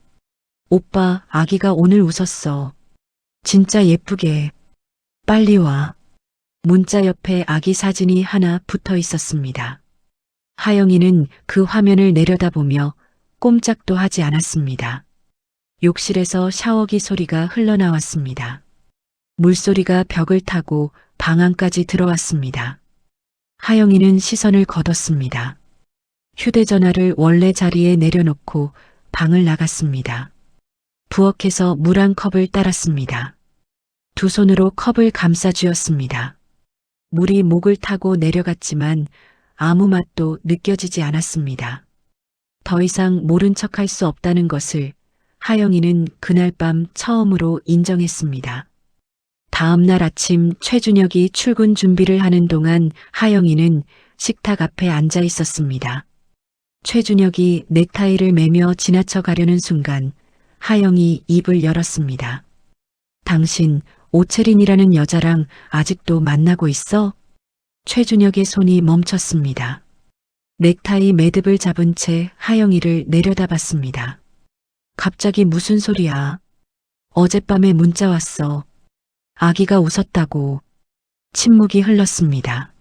오빠, 아기가 오늘 웃었어. 진짜 예쁘게. 빨리 와. 문자 옆에 아기 사진이 하나 붙어 있었습니다. 하영이는 그 화면을 내려다보며 꼼짝도 하지 않았습니다. 욕실에서 샤워기 소리가 흘러나왔습니다. 물소리가 벽을 타고 방 안까지 들어왔습니다. 하영이는 시선을 거뒀습니다. 휴대전화를 원래 자리에 내려놓고 방을 나갔습니다. 부엌에서 물 한 컵을 따랐습니다. 두 손으로 컵을 감싸 쥐었습니다. 물이 목을 타고 내려갔지만 아무 맛도 느껴지지 않았습니다. 더 이상 모른 척할 수 없다는 것을 하영이는 그날 밤 처음으로 인정했습니다. 다음 날 아침 최준혁이 출근 준비를 하는 동안 하영이는 식탁 앞에 앉아 있었습니다. 최준혁이 넥타이를 매며 지나쳐 가려는 순간 하영이 입을 열었습니다. 당신 오채린이라는 여자랑 아직도 만나고 있어? 최준혁의 손이 멈췄습니다. 넥타이 매듭을 잡은 채 하영이를 내려다봤습니다. 갑자기 무슨 소리야? 어젯밤에 문자 왔어. 아기가 웃었다고. 침묵이 흘렀습니다.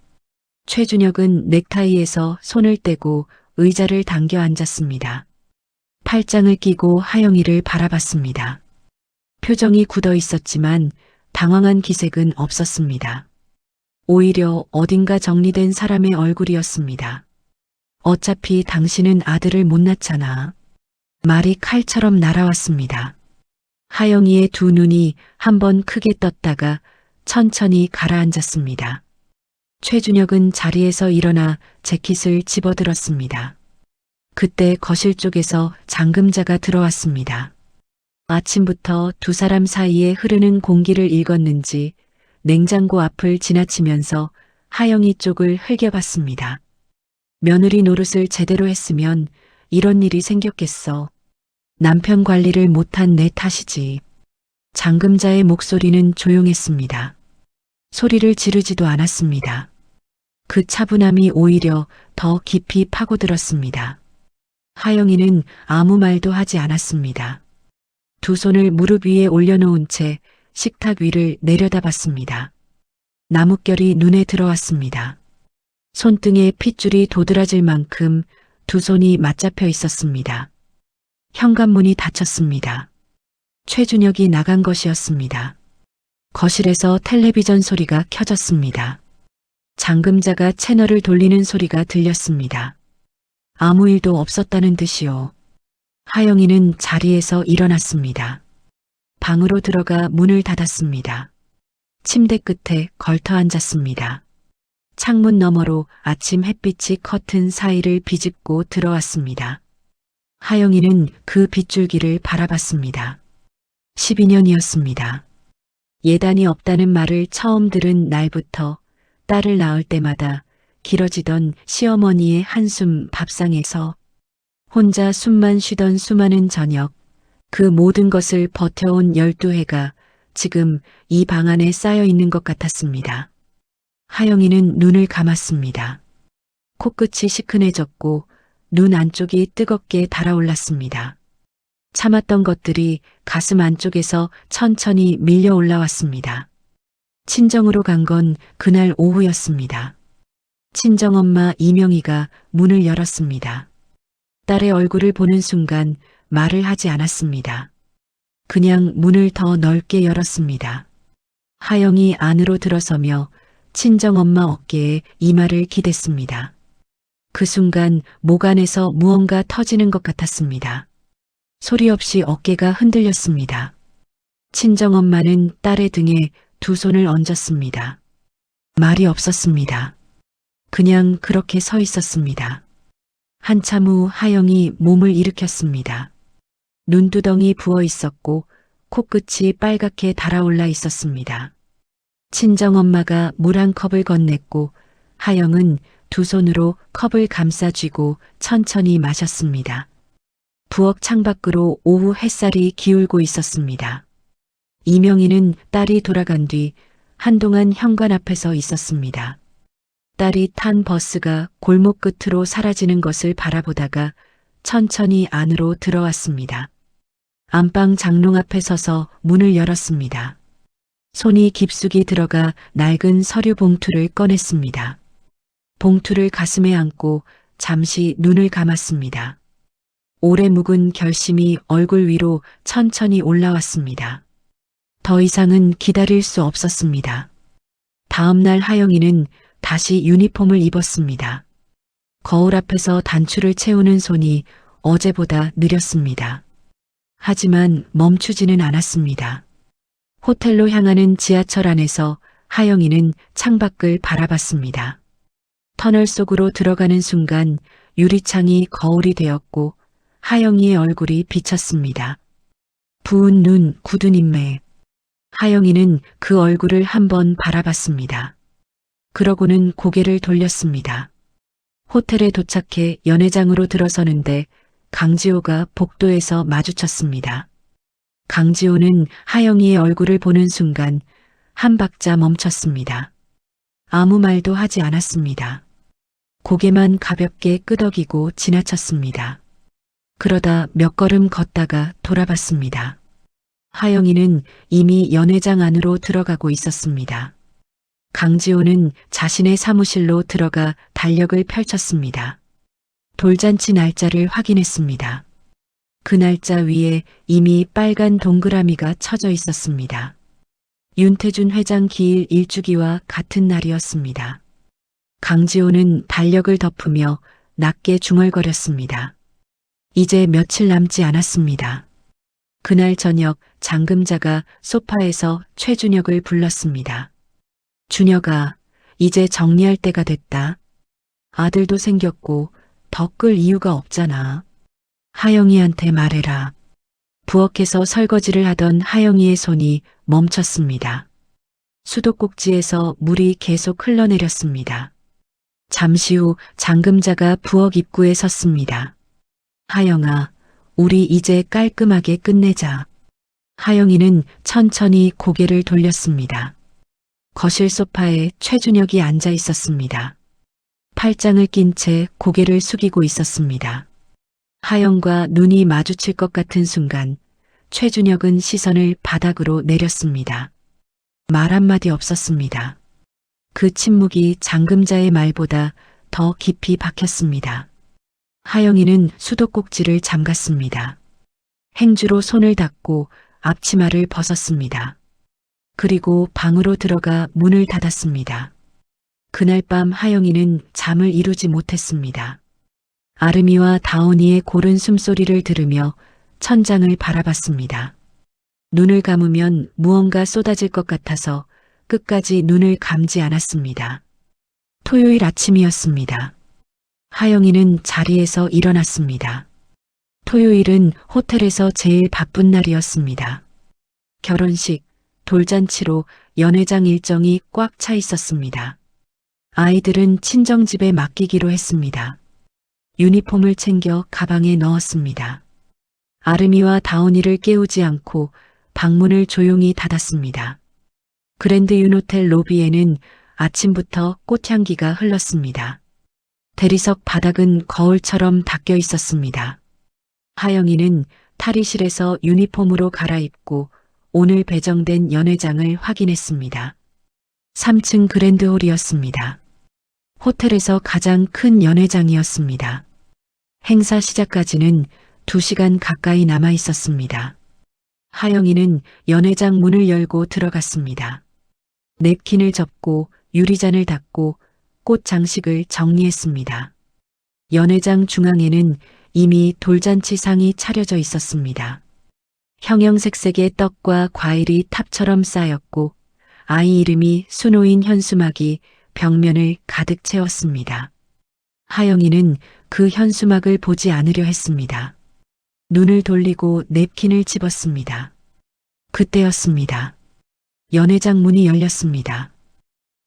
최준혁은 넥타이에서 손을 떼고 의자를 당겨 앉았습니다. 팔짱을 끼고 하영이를 바라봤습니다. 표정이 굳어 있었지만 당황한 기색은 없었습니다. 오히려 어딘가 정리된 사람의 얼굴이었습니다. 어차피 당신은 아들을 못 낳잖아. 말이 칼처럼 날아왔습니다. 하영이의 두 눈이 한번 크게 떴다가 천천히 가라앉았습니다. 최준혁은 자리에서 일어나 재킷을 집어들었습니다. 그때 거실 쪽에서 장금자가 들어왔습니다. 아침부터 두 사람 사이에 흐르는 공기를 읽었는지 냉장고 앞을 지나치면서 하영이 쪽을 흘겨봤습니다. 며느리 노릇을 제대로 했으면 이런 일이 생겼겠어. 남편 관리를 못한 내 탓이지. 장금자의 목소리는 조용했습니다. 소리를 지르지도 않았습니다. 그 차분함이 오히려 더 깊이 파고들었습니다. 하영이는 아무 말도 하지 않았습니다. 두 손을 무릎 위에 올려놓은 채 식탁 위를 내려다봤습니다. 나뭇결이 눈에 들어왔습니다. 손등에 핏줄이 도드라질 만큼 두 손이 맞잡혀 있었습니다. 현관문이 닫혔습니다. 최준혁이 나간 것이었습니다. 거실에서 텔레비전 소리가 켜졌습니다. 잠금자가 채널을 돌리는 소리가 들렸습니다. 아무 일도 없었다는 듯이요. 하영이는 자리에서 일어났습니다. 방으로 들어가 문을 닫았습니다. 침대 끝에 걸터 앉았습니다. 창문 너머로 아침 햇빛이 커튼 사이를 비집고 들어왔습니다. 하영이는 그 빗줄기를 바라봤습니다. 12년이었습니다. 예단이 없다는 말을 처음 들은 날부터 딸을 낳을 때마다 길어지던 시어머니의 한숨 밥상에서 혼자 숨만 쉬던 수많은 저녁, 그 모든 것을 버텨온 12해가 지금 이 방 안에 쌓여 있는 것 같았습니다. 하영이는 눈을 감았습니다. 코끝이 시큰해졌고 눈 안쪽이 뜨겁게 달아올랐습니다. 참았던 것들이 가슴 안쪽에서 천천히 밀려 올라왔습니다. 친정으로 간 건 그날 오후였습니다. 친정엄마 이명희가 문을 열었습니다. 딸의 얼굴을 보는 순간 말을 하지 않았습니다. 그냥 문을 더 넓게 열었습니다. 하영이 안으로 들어서며 친정엄마 어깨에 이마를 기댔습니다. 그 순간 목 안에서 무언가 터지는 것 같았습니다. 소리 없이 어깨가 흔들렸습니다. 친정엄마는 딸의 등에 두 손을 얹었습니다. 말이 없었습니다. 그냥 그렇게 서 있었습니다. 한참 후 하영이 몸을 일으켰습니다. 눈두덩이 부어 있었고 코끝이 빨갛게 달아올라 있었습니다. 친정엄마가 물 한 컵을 건넸고 하영은 두 손으로 컵을 감싸 쥐고 천천히 마셨습니다. 부엌 창밖으로 오후 햇살이 기울고 있었습니다. 이명희는 딸이 돌아간 뒤 한동안 현관 앞에서 있었습니다. 딸이 탄 버스가 골목 끝으로 사라지는 것을 바라보다가 천천히 안으로 들어왔습니다. 안방 장롱 앞에 서서 문을 열었습니다. 손이 깊숙이 들어가 낡은 서류 봉투를 꺼냈습니다. 봉투를 가슴에 안고 잠시 눈을 감았습니다. 오래 묵은 결심이 얼굴 위로 천천히 올라왔습니다. 더 이상은 기다릴 수 없었습니다. 다음 날 하영이는 다시 유니폼을 입었습니다. 거울 앞에서 단추를 채우는 손이 어제보다 느렸습니다. 하지만 멈추지는 않았습니다. 호텔로 향하는 지하철 안에서 하영이는 창밖을 바라봤습니다. 터널 속으로 들어가는 순간 유리창이 거울이 되었고 하영이의 얼굴이 비쳤습니다. 부은 눈, 굳은 인매. 하영이는 그 얼굴을 한번 바라봤습니다. 그러고는 고개를 돌렸습니다. 호텔에 도착해 연회장으로 들어서는데 강지호가 복도에서 마주쳤습니다. 강지호는 하영이의 얼굴을 보는 순간 한 박자 멈췄습니다. 아무 말도 하지 않았습니다. 고개만 가볍게 끄덕이고 지나쳤습니다. 그러다 몇 걸음 걷다가 돌아봤습니다. 하영이는 이미 연회장 안으로 들어가고 있었습니다. 강지호는 자신의 사무실로 들어가 달력을 펼쳤습니다. 돌잔치 날짜를 확인했습니다. 그 날짜 위에 이미 빨간 동그라미가 쳐져 있었습니다. 윤태준 회장 기일 일주기와 같은 날이었습니다. 강지호는 달력을 덮으며 낮게 중얼거렸습니다. 이제 며칠 남지 않았습니다. 그날 저녁 잠금자가 소파에서 최준혁을 불렀습니다. 준혁아, 이제 정리할 때가 됐다. 아들도 생겼고 더 끌 이유가 없잖아. 하영이한테 말해라. 부엌에서 설거지를 하던 하영이의 손이 멈췄습니다. 수도꼭지에서 물이 계속 흘러내렸습니다. 잠시 후 잠금자가 부엌 입구에 섰습니다. 하영아, 우리 이제 깔끔하게 끝내자. 하영이는 천천히 고개를 돌렸습니다. 거실 소파에 최준혁이 앉아 있었습니다. 팔짱을 낀 채 고개를 숙이고 있었습니다. 하영과 눈이 마주칠 것 같은 순간 최준혁은 시선을 바닥으로 내렸습니다. 말 한마디 없었습니다. 그 침묵이 장금자의 말보다 더 깊이 박혔습니다. 하영이는 수도꼭지를 잠갔습니다. 행주로 손을 닦고 앞치마를 벗었습니다. 그리고 방으로 들어가 문을 닫았습니다. 그날 밤 하영이는 잠을 이루지 못했습니다. 아름이와 다온이의 고른 숨소리를 들으며 천장을 바라봤습니다. 눈을 감으면 무언가 쏟아질 것 같아서 끝까지 눈을 감지 않았습니다. 토요일 아침이었습니다. 하영이는 자리에서 일어났습니다. 토요일은 호텔에서 제일 바쁜 날이었습니다. 결혼식, 돌잔치로 연회장 일정이 꽉 차 있었습니다. 아이들은 친정집에 맡기기로 했습니다. 유니폼을 챙겨 가방에 넣었습니다. 아름이와 다온이를 깨우지 않고 방문을 조용히 닫았습니다. 그랜드 윤호텔 로비에는 아침부터 꽃향기가 흘렀습니다. 대리석 바닥은 거울처럼 닦여 있었습니다. 하영이는 탈의실에서 유니폼으로 갈아입고 오늘 배정된 연회장을 확인했습니다. 3층 그랜드홀이었습니다. 호텔에서 가장 큰 연회장이었습니다. 행사 시작까지는 2시간 가까이 남아 있었습니다. 하영이는 연회장 문을 열고 들어갔습니다. 냅킨을 접고 유리잔을 닦고 꽃 장식을 정리했습니다. 연회장 중앙에는 이미 돌잔치상이 차려져 있었습니다. 형형색색의 떡과 과일이 탑처럼 쌓였고 아이 이름이 수놓인 현수막이 벽면을 가득 채웠습니다. 하영이는 그 현수막을 보지 않으려 했습니다. 눈을 돌리고 냅킨을 집었습니다. 그때였습니다. 연회장 문이 열렸습니다.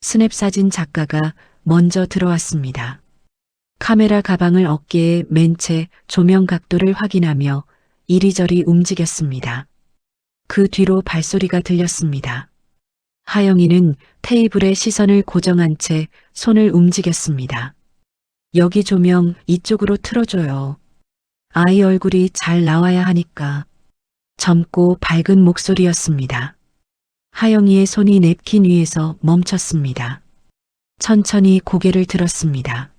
스냅사진 작가가 먼저 들어왔습니다. 카메라 가방을 어깨에 맨 채 조명 각도를 확인하며 이리저리 움직였습니다. 그 뒤로 발소리가 들렸습니다. 하영이는 테이블에 시선을 고정한 채 손을 움직였습니다. 여기 조명 이쪽으로 틀어줘요. 아이 얼굴이 잘 나와야 하니까. 젊고 밝은 목소리였습니다. 하영이의 손이 냅킨 위에서 멈췄습니다. 천천히 고개를 들었습니다.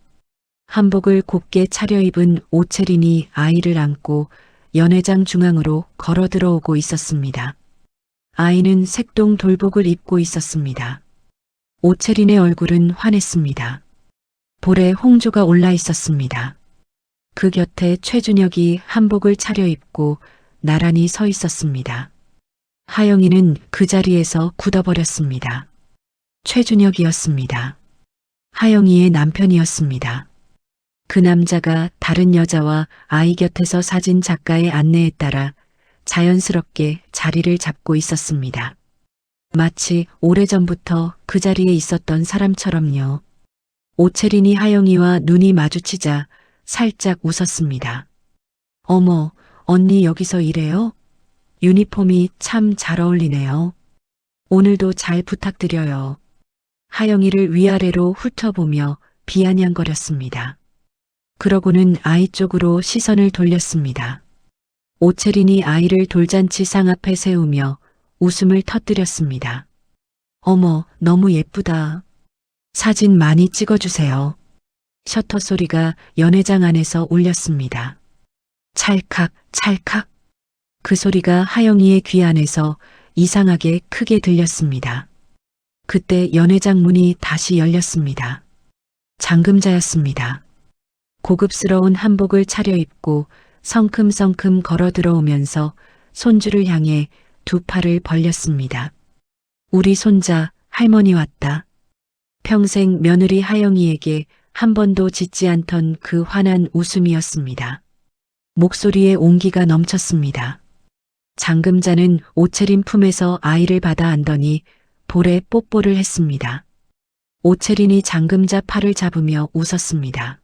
한복을 곱게 차려입은 오채린이 아이를 안고 연회장 중앙으로 걸어 들어오고 있었습니다. 아이는 색동 돌복을 입고 있었습니다. 오채린의 얼굴은 환했습니다. 볼에 홍조가 올라 있었습니다. 그 곁에 최준혁이 한복을 차려입고 나란히 서 있었습니다. 하영이는 그 자리에서 굳어버렸습니다. 최준혁이었습니다. 하영이의 남편이었습니다. 그 남자가 다른 여자와 아이 곁에서 사진 작가의 안내에 따라 자연스럽게 자리를 잡고 있었습니다. 마치 오래전부터 그 자리에 있었던 사람처럼요. 오채린이 하영이와 눈이 마주치자 살짝 웃었습니다. 어머, 언니 여기서 일해요? 유니폼이 참 잘 어울리네요. 오늘도 잘 부탁드려요. 하영이를 위아래로 훑어보며 비아냥거렸습니다. 그러고는 아이 쪽으로 시선을 돌렸습니다. 오채린이 아이를 돌잔치 상 앞에 세우며 웃음을 터뜨렸습니다. 어머, 너무 예쁘다. 사진 많이 찍어주세요. 셔터 소리가 연회장 안에서 울렸습니다. 찰칵, 찰칵. 그 소리가 하영이의 귀 안에서 이상하게 크게 들렸습니다. 그때 연회장 문이 다시 열렸습니다. 장금자였습니다. 고급스러운 한복을 차려입고 성큼성큼 걸어 들어오면서 손주를 향해 두 팔을 벌렸습니다. 우리 손자, 할머니 왔다. 평생 며느리 하영이에게 한 번도 짓지 않던 그 환한 웃음이었습니다. 목소리에 온기가 넘쳤습니다. 장금자는 오채린 품에서 아이를 받아 안더니 볼에 뽀뽀를 했습니다. 오채린이 장금자 팔을 잡으며 웃었습니다.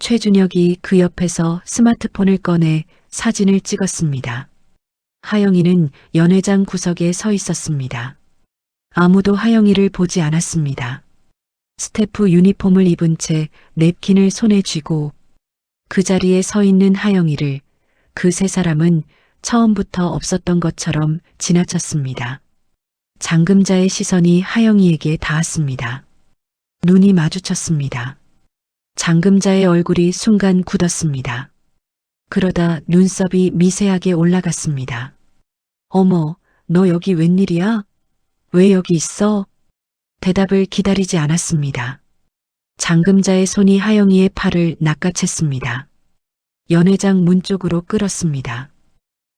최준혁이 그 옆에서 스마트폰을 꺼내 사진을 찍었습니다. 하영이는 연회장 구석에 서 있었습니다. 아무도 하영이를 보지 않았습니다. 스태프 유니폼을 입은 채 냅킨을 손에 쥐고 그 자리에 서 있는 하영이를 그 세 사람은 처음부터 없었던 것처럼 지나쳤습니다. 장금자의 시선이 하영이에게 닿았습니다. 눈이 마주쳤습니다. 장금자의 얼굴이 순간 굳었습니다. 그러다 눈썹이 미세하게 올라갔습니다. 어머, 너 여기 웬일이야? 왜 여기 있어? 대답을 기다리지 않았습니다. 장금자의 손이 하영이의 팔을 낚아챘습니다. 연회장 문 쪽으로 끌었습니다.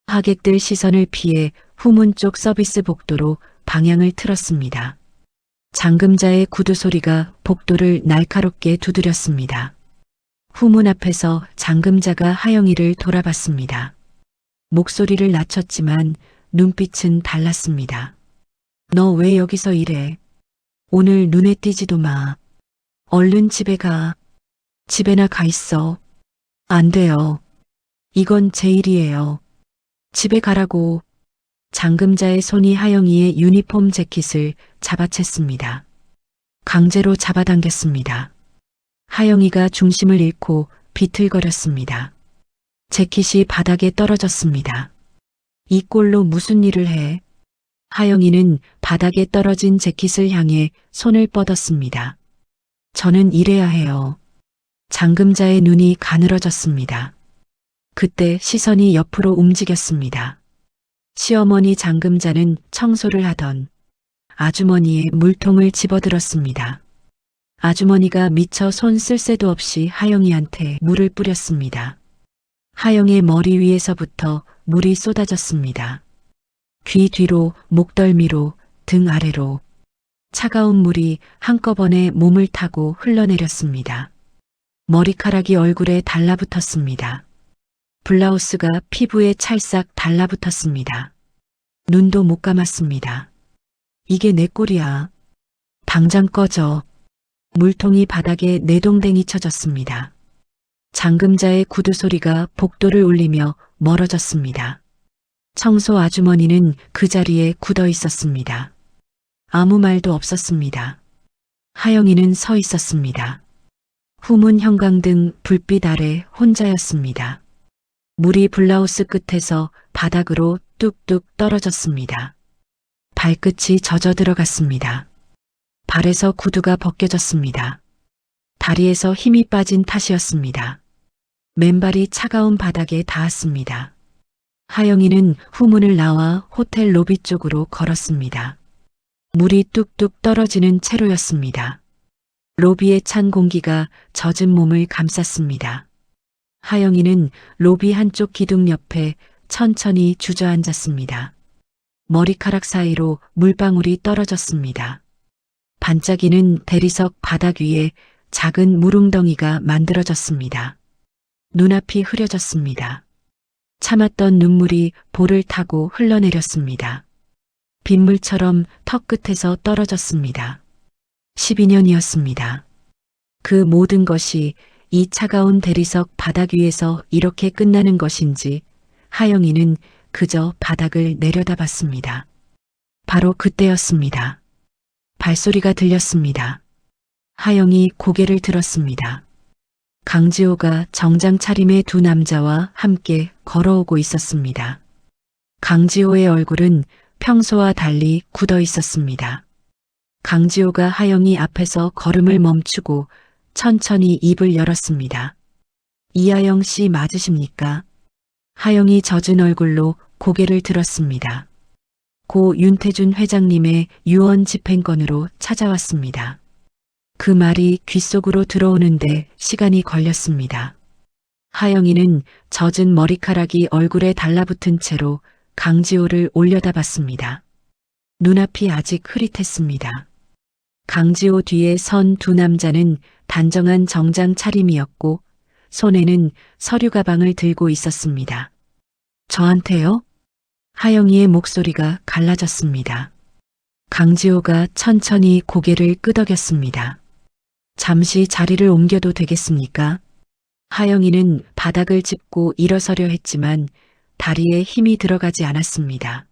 하객들 시선을 피해 후문 쪽 서비스 복도로 방향을 틀었습니다. 장금자의 구두 소리가 복도를 날카롭게 두드렸습니다. 후문 앞에서 장금자가 하영이를 돌아봤습니다. 목소리를 낮췄지만 눈빛은 달랐습니다. 너 왜 여기서 이래? 오늘 눈에 띄지도 마. 얼른 집에 가. 집에나 가 있어. 안 돼요. 이건 제 일이에요. 집에 가라고. 장금자의 손이 하영이의 유니폼 재킷을 잡아챘습니다. 강제로 잡아당겼습니다. 하영이가 중심을 잃고 비틀거렸습니다. 재킷이 바닥에 떨어졌습니다. 이 꼴로 무슨 일을 해? 하영이는 바닥에 떨어진 재킷을 향해 손을 뻗었습니다. 저는 일해야 해요. 장금자의 눈이 가늘어졌습니다. 그때 시선이 옆으로 움직였습니다. 시어머니 장금자는 청소를 하던 아주머니의 물통을 집어들었습니다. 아주머니가 미처 손 쓸 새도 없이 하영이한테 물을 뿌렸습니다. 하영의 머리 위에서부터 물이 쏟아졌습니다. 귀 뒤로, 목덜미로, 등 아래로 차가운 물이 한꺼번에 몸을 타고 흘러내렸습니다. 머리카락이 얼굴에 달라붙었습니다. 블라우스가 피부에 찰싹 달라붙었습니다. 눈도 못 감았습니다. 이게 내 꼴이야. 당장 꺼져. 물통이 바닥에 내동댕이 쳐졌습니다. 장금자의 구두 소리가 복도를 울리며 멀어졌습니다. 청소 아주머니는 그 자리에 굳어 있었습니다. 아무 말도 없었습니다. 하영이는 서 있었습니다. 후문 형광등 불빛 아래 혼자였습니다. 물이 블라우스 끝에서 바닥으로 뚝뚝 떨어졌습니다. 발끝이 젖어 들어갔습니다. 발에서 구두가 벗겨졌습니다. 다리에서 힘이 빠진 탓이었습니다. 맨발이 차가운 바닥에 닿았습니다. 하영이는 후문을 나와 호텔 로비 쪽으로 걸었습니다. 물이 뚝뚝 떨어지는 채로였습니다. 로비에 찬 공기가 젖은 몸을 감쌌습니다. 하영이는 로비 한쪽 기둥 옆에 천천히 주저앉았습니다. 머리카락 사이로 물방울이 떨어졌습니다. 반짝이는 대리석 바닥 위에 작은 물웅덩이가 만들어졌습니다. 눈앞이 흐려졌습니다. 참았던 눈물이 볼을 타고 흘러내렸습니다. 빗물처럼 턱 끝에서 떨어졌습니다. 12년이었습니다. 그 모든 것이 이 차가운 대리석 바닥 위에서 이렇게 끝나는 것인지 하영이는 그저 바닥을 내려다봤습니다. 바로 그때였습니다. 발소리가 들렸습니다. 하영이 고개를 들었습니다. 강지호가 정장 차림의 두 남자와 함께 걸어오고 있었습니다. 강지호의 얼굴은 평소와 달리 굳어 있었습니다. 강지호가 하영이 앞에서 걸음을 멈추고 천천히 입을 열었습니다. 이하영 씨 맞으십니까? 하영이 젖은 얼굴로 고개를 들었습니다. 고 윤태준 회장님의 유언 집행건으로 찾아왔습니다. 그 말이 귓속으로 들어오는데 시간이 걸렸습니다. 하영이는 젖은 머리카락이 얼굴에 달라붙은 채로 강지호를 올려다봤습니다. 눈앞이 아직 흐릿했습니다. 강지호 뒤에 선 두 남자는 단정한 정장 차림이었고 손에는 서류 가방을 들고 있었습니다. 저한테요? 하영이의 목소리가 갈라졌습니다. 강지호가 천천히 고개를 끄덕였습니다. 잠시 자리를 옮겨도 되겠습니까? 하영이는 바닥을 짚고 일어서려 했지만 다리에 힘이 들어가지 않았습니다.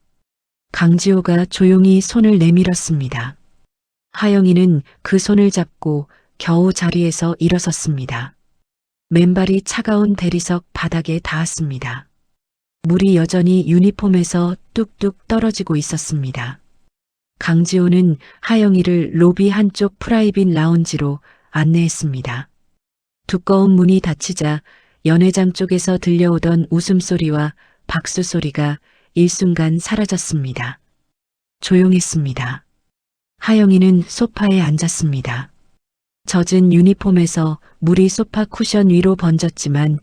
강지호가 조용히 손을 내밀었습니다. 하영이는 그 손을 잡고 겨우 자리에서 일어섰습니다. 맨발이 차가운 대리석 바닥에 닿았습니다. 물이 여전히 유니폼에서 뚝뚝 떨어지고 있었습니다. 강지호는 하영이를 로비 한쪽 프라이빗 라운지로 안내했습니다. 두꺼운 문이 닫히자 연회장 쪽에서 들려오던 웃음소리와 박수 소리가 일순간 사라졌습니다. 조용했습니다. 하영이는 소파에 앉았습니다. 젖은 유니폼에서 물이 소파 쿠션 위로 번졌지만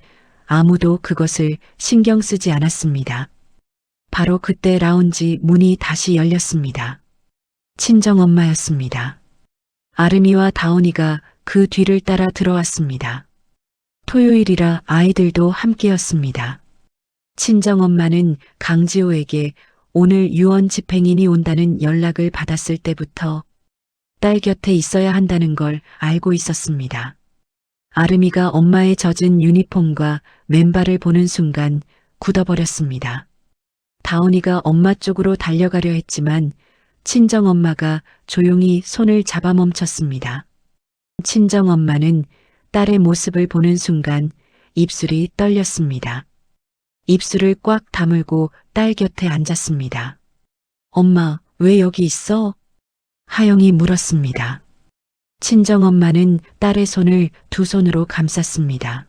아무도 그것을 신경 쓰지 않았습니다. 바로 그때 라운지 문이 다시 열렸습니다. 친정엄마였습니다. 아름이와 다온이가 그 뒤를 따라 들어왔습니다. 토요일이라 아이들도 함께였습니다. 친정엄마는 강지호에게 오늘 유언 집행인이 온다는 연락을 받았을 때부터 딸 곁에 있어야 한다는 걸 알고 있었습니다. 아름이가 엄마의 젖은 유니폼과 맨발을 보는 순간 굳어버렸습니다. 다온이가 엄마 쪽으로 달려가려 했지만 친정엄마가 조용히 손을 잡아 멈췄습니다. 친정엄마는 딸의 모습을 보는 순간 입술이 떨렸습니다. 입술을 꽉 다물고 딸 곁에 앉았습니다. 엄마, 왜 여기 있어? 하영이 물었습니다. 친정엄마는 딸의 손을 두 손으로 감쌌습니다.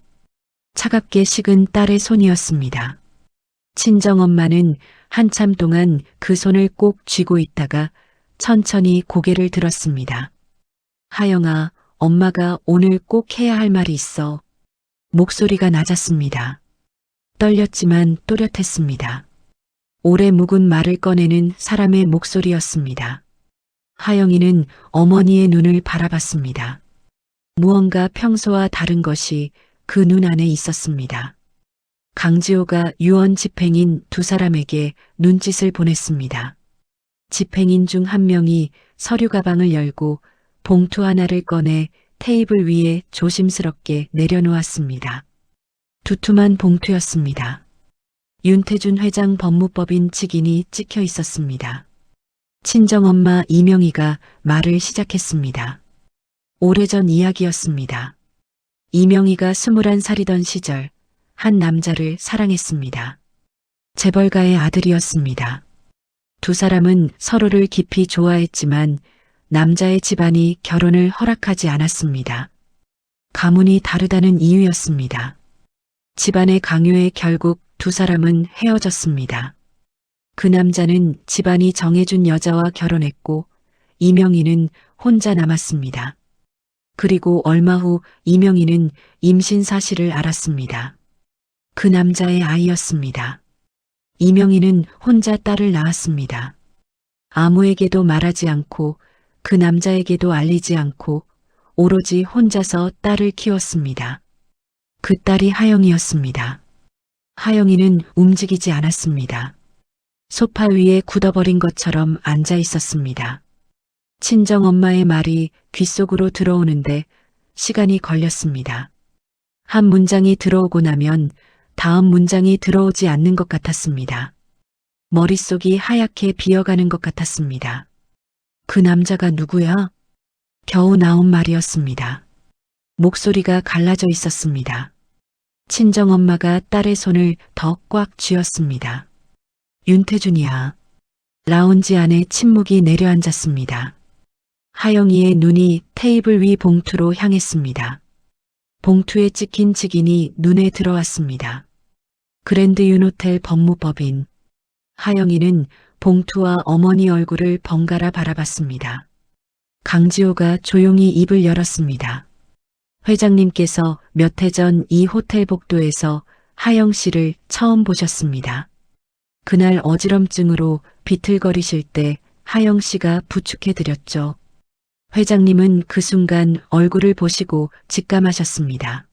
차갑게 식은 딸의 손이었습니다. 친정엄마는 한참 동안 그 손을 꼭 쥐고 있다가 천천히 고개를 들었습니다. 하영아, 엄마가 오늘 꼭 해야 할 말이 있어. 목소리가 낮았습니다. 떨렸지만 또렷했습니다. 오래 묵은 말을 꺼내는 사람의 목소리였습니다. 하영이는 어머니의 눈을 바라봤습니다. 무언가 평소와 다른 것이 그 눈 안에 있었습니다. 강지호가 유언 집행인 두 사람에게 눈짓을 보냈습니다. 집행인 중 한 명이 서류 가방을 열고 봉투 하나를 꺼내 테이블 위에 조심스럽게 내려놓았습니다. 두툼한 봉투였습니다. 윤태준 회장 법무법인 직인이 찍혀 있었습니다. 친정엄마 이명희가 말을 시작했습니다. 오래전 이야기였습니다. 이명희가 21살이던 시절 한 남자를 사랑했습니다. 재벌가의 아들이었습니다. 두 사람은 서로를 깊이 좋아했지만 남자의 집안이 결혼을 허락하지 않았습니다. 가문이 다르다는 이유였습니다. 집안의 강요에 결국 두 사람은 헤어졌습니다. 그 남자는 집안이 정해준 여자와 결혼했고 이명희는 혼자 남았습니다. 그리고 얼마 후 이명희는 임신 사실을 알았습니다. 그 남자의 아이였습니다. 이명희는 혼자 딸을 낳았습니다. 아무에게도 말하지 않고 그 남자에게도 알리지 않고 오로지 혼자서 딸을 키웠습니다. 그 딸이 하영이였습니다. 하영이는 움직이지 않았습니다. 소파 위에 굳어버린 것처럼 앉아 있었습니다. 친정엄마의 말이 귓속으로 들어오는데 시간이 걸렸습니다. 한 문장이 들어오고 나면 다음 문장이 들어오지 않는 것 같았습니다. 머릿속이 하얗게 비어가는 것 같았습니다. 그 남자가 누구야? 겨우 나온 말이었습니다. 목소리가 갈라져 있었습니다. 친정엄마가 딸의 손을 더 꽉 쥐었습니다. 윤태준이야. 라운지 안에 침묵이 내려앉았습니다. 하영이의 눈이 테이블 위 봉투로 향했습니다. 봉투에 찍힌 직인이 눈에 들어왔습니다. 그랜드 윤호텔 법무법인. 하영이는 봉투와 어머니 얼굴을 번갈아 바라봤습니다. 강지호가 조용히 입을 열었습니다. 회장님께서 몇 해 전 이 호텔 복도에서 하영 씨를 처음 보셨습니다. 그날 어지럼증으로 비틀거리실 때 하영 씨가 부축해드렸죠. 회장님은 그 순간 얼굴을 보시고 직감하셨습니다.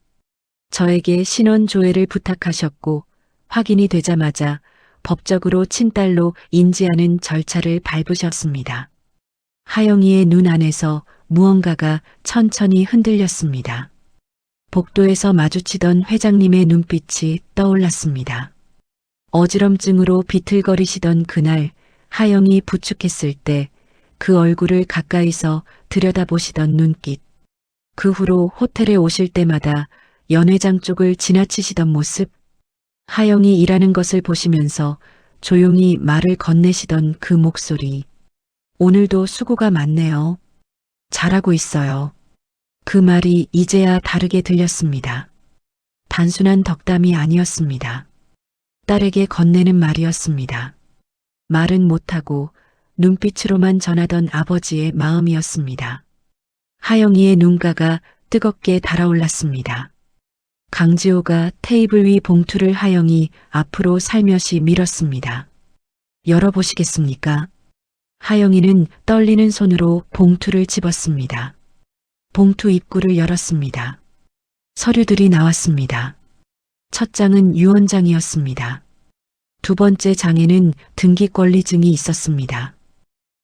저에게 신원 조회를 부탁하셨고 확인이 되자마자 법적으로 친딸로 인지하는 절차를 밟으셨습니다. 하영이의 눈 안에서 무언가가 천천히 흔들렸습니다. 복도에서 마주치던 회장님의 눈빛이 떠올랐습니다. 어지럼증으로 비틀거리시던 그날 하영이 부축했을 때 그 얼굴을 가까이서 들여다보시던 눈빛. 그 후로 호텔에 오실 때마다 연회장 쪽을 지나치시던 모습. 하영이 일하는 것을 보시면서 조용히 말을 건네시던 그 목소리. 오늘도 수고가 많네요. 잘하고 있어요. 그 말이 이제야 다르게 들렸습니다. 단순한 덕담이 아니었습니다. 딸에게 건네는 말이었습니다. 말은 못하고 눈빛으로만 전하던 아버지의 마음이었습니다. 하영이의 눈가가 뜨겁게 달아올랐습니다. 강지호가 테이블 위 봉투를 하영이 앞으로 살며시 밀었습니다. 열어보시겠습니까? 하영이는 떨리는 손으로 봉투를 집었습니다. 봉투 입구를 열었습니다. 서류들이 나왔습니다. 첫 장은 유언장이었습니다. 두 번째 장에는 등기권리증이 있었습니다.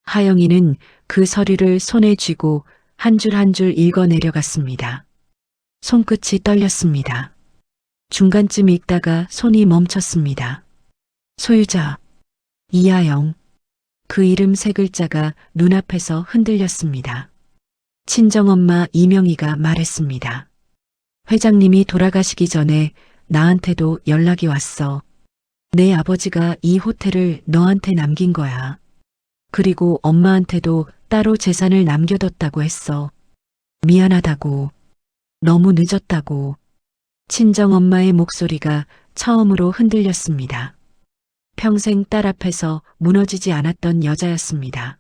하영이는 그 서류를 손에 쥐고 한 줄 한 줄 읽어 내려갔습니다. 손끝이 떨렸습니다. 중간쯤 읽다가 손이 멈췄습니다. 소유자 이하영. 그 이름 세 글자가 눈앞에서 흔들렸습니다. 친정엄마 이명희가 말했습니다. 회장님이 돌아가시기 전에 나한테도 연락이 왔어. 내 아버지가 이 호텔을 너한테 남긴 거야. 그리고 엄마한테도 따로 재산을 남겨뒀다고 했어. 미안하다고. 너무 늦었다고. 친정엄마의 목소리가 처음으로 흔들렸습니다. 평생 딸 앞에서 무너지지 않았던 여자였습니다.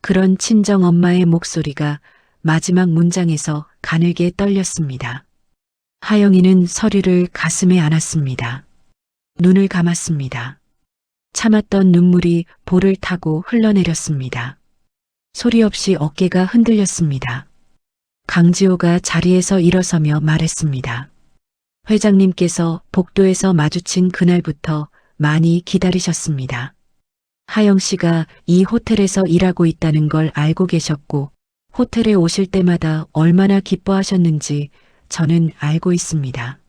그런 친정엄마의 목소리가 마지막 문장에서 가늘게 떨렸습니다. 하영이는 서류를 가슴에 안았습니다. 눈을 감았습니다. 참았던 눈물이 볼을 타고 흘러내렸습니다. 소리 없이 어깨가 흔들렸습니다. 강지호가 자리에서 일어서며 말했습니다. 회장님께서 복도에서 마주친 그날부터 많이 기다리셨습니다. 하영 씨가 이 호텔에서 일하고 있다는 걸 알고 계셨고 호텔에 오실 때마다 얼마나 기뻐하셨는지 저는 알고 있습니다.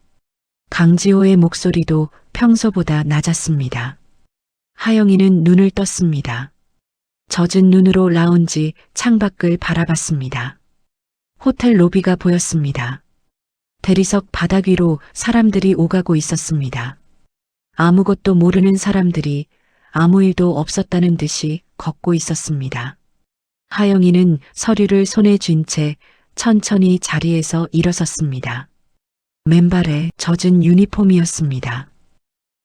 강지호의 목소리도 평소보다 낮았습니다. 하영이는 눈을 떴습니다. 젖은 눈으로 라운지 창밖을 바라봤습니다. 호텔 로비가 보였습니다. 대리석 바닥 위로 사람들이 오가고 있었습니다. 아무것도 모르는 사람들이 아무 일도 없었다는 듯이 걷고 있었습니다. 하영이는 서류를 손에 쥔 채 천천히 자리에서 일어섰습니다. 맨발에 젖은 유니폼이었습니다.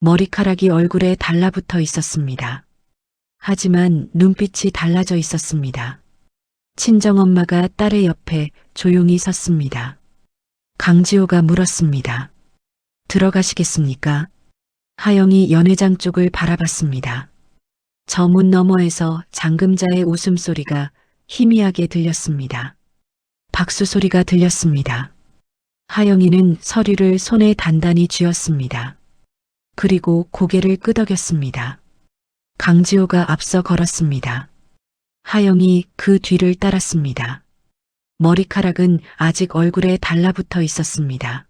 머리카락이 얼굴에 달라붙어 있었습니다. 하지만 눈빛이 달라져 있었습니다. 친정엄마가 딸의 옆에 조용히 섰습니다. 강지호가 물었습니다. 들어가시겠습니까? 하영이 연회장 쪽을 바라봤습니다. 저 문 너머에서 잠금자의 웃음소리가 희미하게 들렸습니다. 박수 소리가 들렸습니다. 하영이는 서류를 손에 단단히 쥐었습니다. 그리고 고개를 끄덕였습니다. 강지호가 앞서 걸었습니다. 하영이 그 뒤를 따랐습니다. 머리카락은 아직 얼굴에 달라붙어 있었습니다.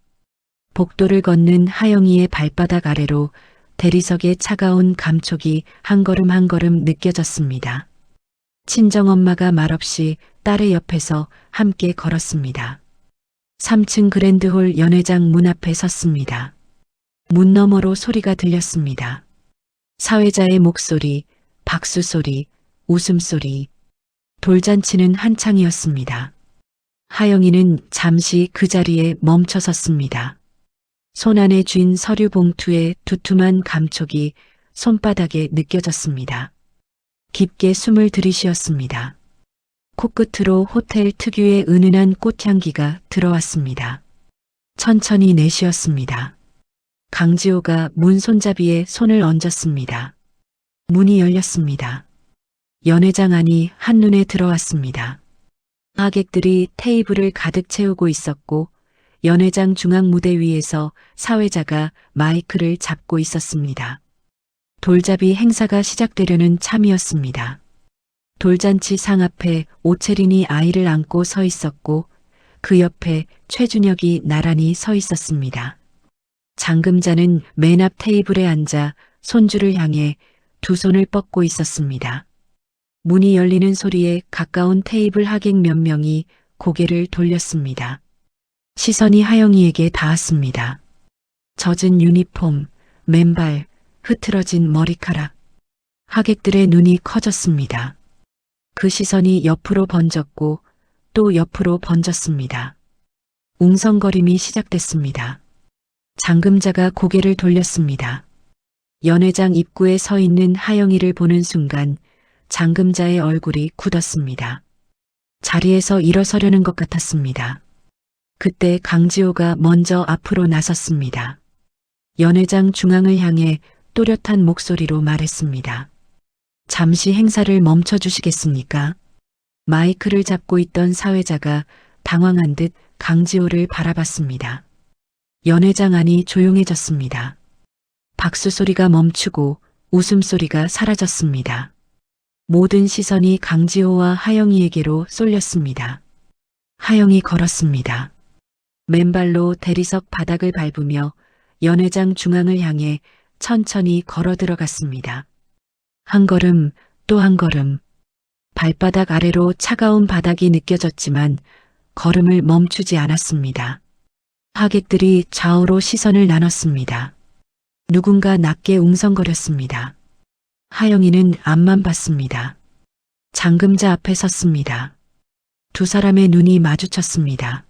복도를 걷는 하영이의 발바닥 아래로 대리석의 차가운 감촉이 한 걸음 한 걸음 느껴졌습니다. 친정엄마가 말없이 딸의 옆에서 함께 걸었습니다. 3층 그랜드홀 연회장 문 앞에 섰습니다. 문 너머로 소리가 들렸습니다. 사회자의 목소리, 박수 소리, 웃음소리. 돌잔치는 한창이었습니다. 하영이는 잠시 그 자리에 멈춰 섰습니다. 손안에 쥔 서류 봉투의 두툼한 감촉이 손바닥에 느껴졌습니다. 깊게 숨을 들이쉬었습니다. 코끝으로 호텔 특유의 은은한 꽃향기가 들어왔습니다. 천천히 내쉬었습니다. 강지호가 문 손잡이에 손을 얹었습니다. 문이 열렸습니다. 연회장 안이 한눈에 들어왔습니다. 하객들이 테이블을 가득 채우고 있었고 연회장 중앙 무대 위에서 사회자가 마이크를 잡고 있었습니다. 돌잡이 행사가 시작되려는 참이었습니다. 돌잔치 상 앞에 오채린이 아이를 안고 서 있었고 그 옆에 최준혁이 나란히 서 있었습니다. 잠금자는 맨 앞 테이블에 앉아 손주를 향해 두 손을 뻗고 있었습니다. 문이 열리는 소리에 가까운 테이블 하객 몇 명이 고개를 돌렸습니다. 시선이 하영이에게 닿았습니다. 젖은 유니폼, 맨발, 흐트러진 머리카락. 하객들의 눈이 커졌습니다. 그 시선이 옆으로 번졌고 또 옆으로 번졌습니다. 웅성거림이 시작됐습니다. 잠금자가 고개를 돌렸습니다. 연회장 입구에 서 있는 하영이를 보는 순간 잠금자의 얼굴이 굳었습니다. 자리에서 일어서려는 것 같았습니다. 그때 강지호가 먼저 앞으로 나섰습니다. 연회장 중앙을 향해 또렷한 목소리로 말했습니다. 잠시 행사를 멈춰주시겠습니까? 마이크를 잡고 있던 사회자가 당황한 듯 강지호를 바라봤습니다. 연회장 안이 조용해졌습니다. 박수 소리가 멈추고 웃음소리가 사라졌습니다. 모든 시선이 강지호와 하영이에게로 쏠렸습니다. 하영이 걸었습니다. 맨발로 대리석 바닥을 밟으며 연회장 중앙을 향해 천천히 걸어 들어갔습니다. 한 걸음 또 한 걸음. 발바닥 아래로 차가운 바닥이 느껴졌지만 걸음을 멈추지 않았습니다. 하객들이 좌우로 시선을 나눴습니다. 누군가 낮게 웅성거렸습니다. 하영이는 앞만 봤습니다. 잠금자 앞에 섰습니다. 두 사람의 눈이 마주쳤습니다.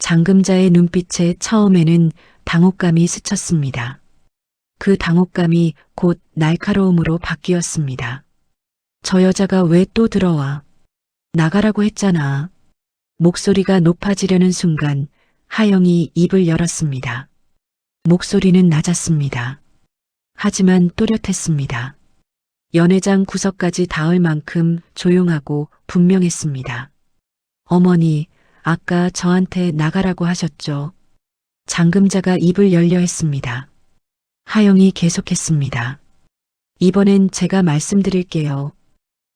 잠금자의 눈빛에 처음에는 당혹감이 스쳤습니다. 그 당혹감이 곧 날카로움으로 바뀌었습니다. 저 여자가 왜 또 들어와? 나가라고 했잖아. 목소리가 높아지려는 순간 하영이 입을 열었습니다. 목소리는 낮았습니다. 하지만 또렷했습니다. 연회장 구석까지 닿을 만큼 조용하고 분명했습니다. 어머니, 아까 저한테 나가라고 하셨죠? 잠금자가 입을 열려 했습니다. 하영이 계속했습니다. 이번엔 제가 말씀드릴게요.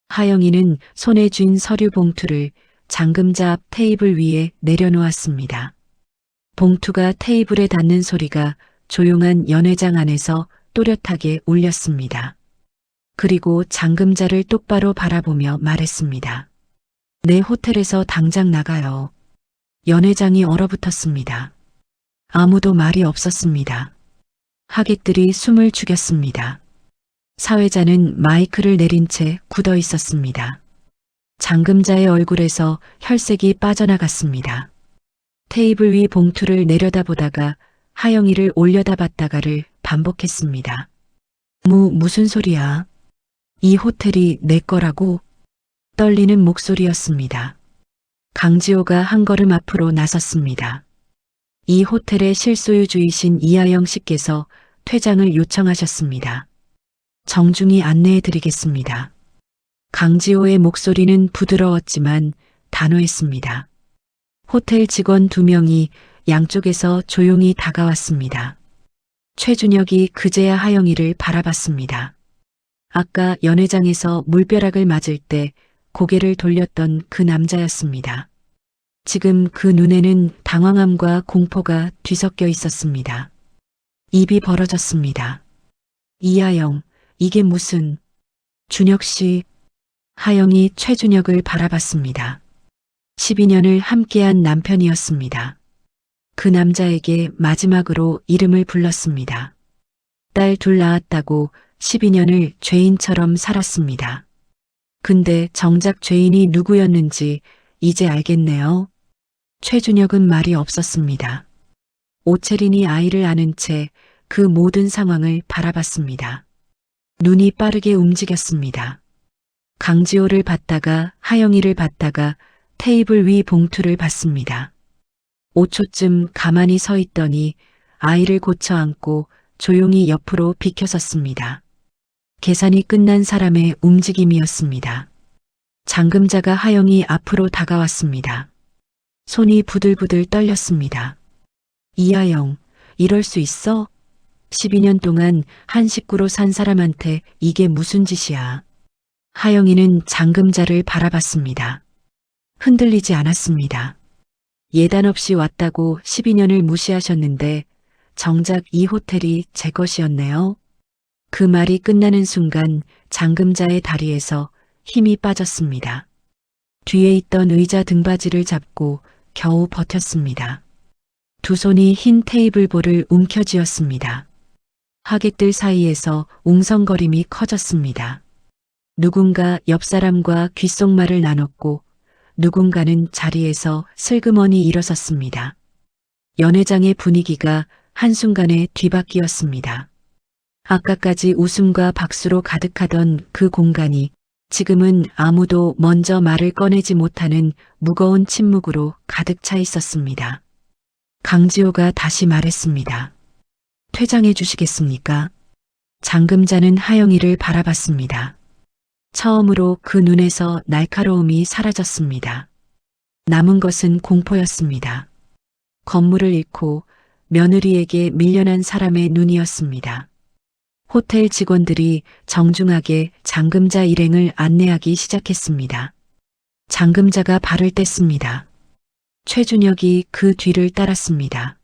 하영이는 손에 쥔 서류 봉투를 잠금자 앞 테이블 위에 내려놓았습니다. 봉투가 테이블에 닿는 소리가 조용한 연회장 안에서 또렷하게 울렸습니다. 그리고 잠금자를 똑바로 바라보며 말했습니다. 내 호텔에서 당장 나가요. 연회장이 얼어붙었습니다. 아무도 말이 없었습니다. 하객들이 숨을 죽였습니다. 사회자는 마이크를 내린 채 굳어 있었습니다. 잠금자의 얼굴에서 혈색이 빠져나갔습니다. 테이블 위 봉투를 내려다보다가 하영이를 올려다봤다가를 반복했습니다. 무슨 소리야? 이 호텔이 내 거라고? 떨리는 목소리였습니다. 강지호가 한 걸음 앞으로 나섰습니다. 이 호텔의 실소유주이신 이하영 씨께서 퇴장을 요청하셨습니다. 정중히 안내해 드리겠습니다. 강지호의 목소리는 부드러웠지만 단호했습니다. 호텔 직원 2명이 양쪽에서 조용히 다가왔습니다. 최준혁이 그제야 하영이를 바라봤습니다. 아까 연회장에서 물벼락을 맞을 때 고개를 돌렸던 그 남자였습니다. 지금 그 눈에는 당황함과 공포가 뒤섞여 있었습니다. 입이 벌어졌습니다. 이하영, 이게 무슨... 준혁 씨... 하영이 최준혁을 바라봤습니다. 12년을 함께한 남편이었습니다. 그 남자에게 마지막으로 이름을 불렀습니다. 딸 2 낳았다고 12년을 죄인처럼 살았습니다. 근데 정작 죄인이 누구였는지 이제 알겠네요. 최준혁은 말이 없었습니다. 오채린이 아이를 안은 채 그 모든 상황을 바라봤습니다. 눈이 빠르게 움직였습니다. 강지호를 봤다가 하영이를 봤다가 테이블 위 봉투를 봤습니다. 5초쯤 가만히 서 있더니 아이를 고쳐 안고 조용히 옆으로 비켜섰습니다. 계산이 끝난 사람의 움직임이었습니다. 잠금자가 하영이 앞으로 다가왔습니다. 손이 부들부들 떨렸습니다. 이하영, 이럴 수 있어? 12년 동안 한 식구로 산 사람한테 이게 무슨 짓이야. 하영이는 잠금자를 바라봤습니다. 흔들리지 않았습니다. 예단 없이 왔다고 12년을 무시하셨는데 정작 이 호텔이 제 것이었네요. 그 말이 끝나는 순간 잠금자의 다리에서 힘이 빠졌습니다. 뒤에 있던 의자 등받이를 잡고 겨우 버텼습니다. 두 손이 흰 테이블볼을 움켜쥐었습니다. 하객들 사이에서 웅성거림이 커졌습니다. 누군가 옆 사람과 귓속말을 나눴고 누군가는 자리에서 슬그머니 일어섰습니다. 연회장의 분위기가 한순간에 뒤바뀌었습니다. 아까까지 웃음과 박수로 가득하던 그 공간이 지금은 아무도 먼저 말을 꺼내지 못하는 무거운 침묵으로 가득 차 있었습니다. 강지호가 다시 말했습니다. 퇴장해 주시겠습니까? 장금자는 하영이를 바라봤습니다. 처음으로 그 눈에서 날카로움이 사라졌습니다. 남은 것은 공포였습니다. 건물을 잃고 며느리에게 밀려난 사람의 눈이었습니다. 호텔 직원들이 정중하게 장금자 일행을 안내하기 시작했습니다. 장금자가 발을 뗐습니다. 최준혁이 그 뒤를 따랐습니다.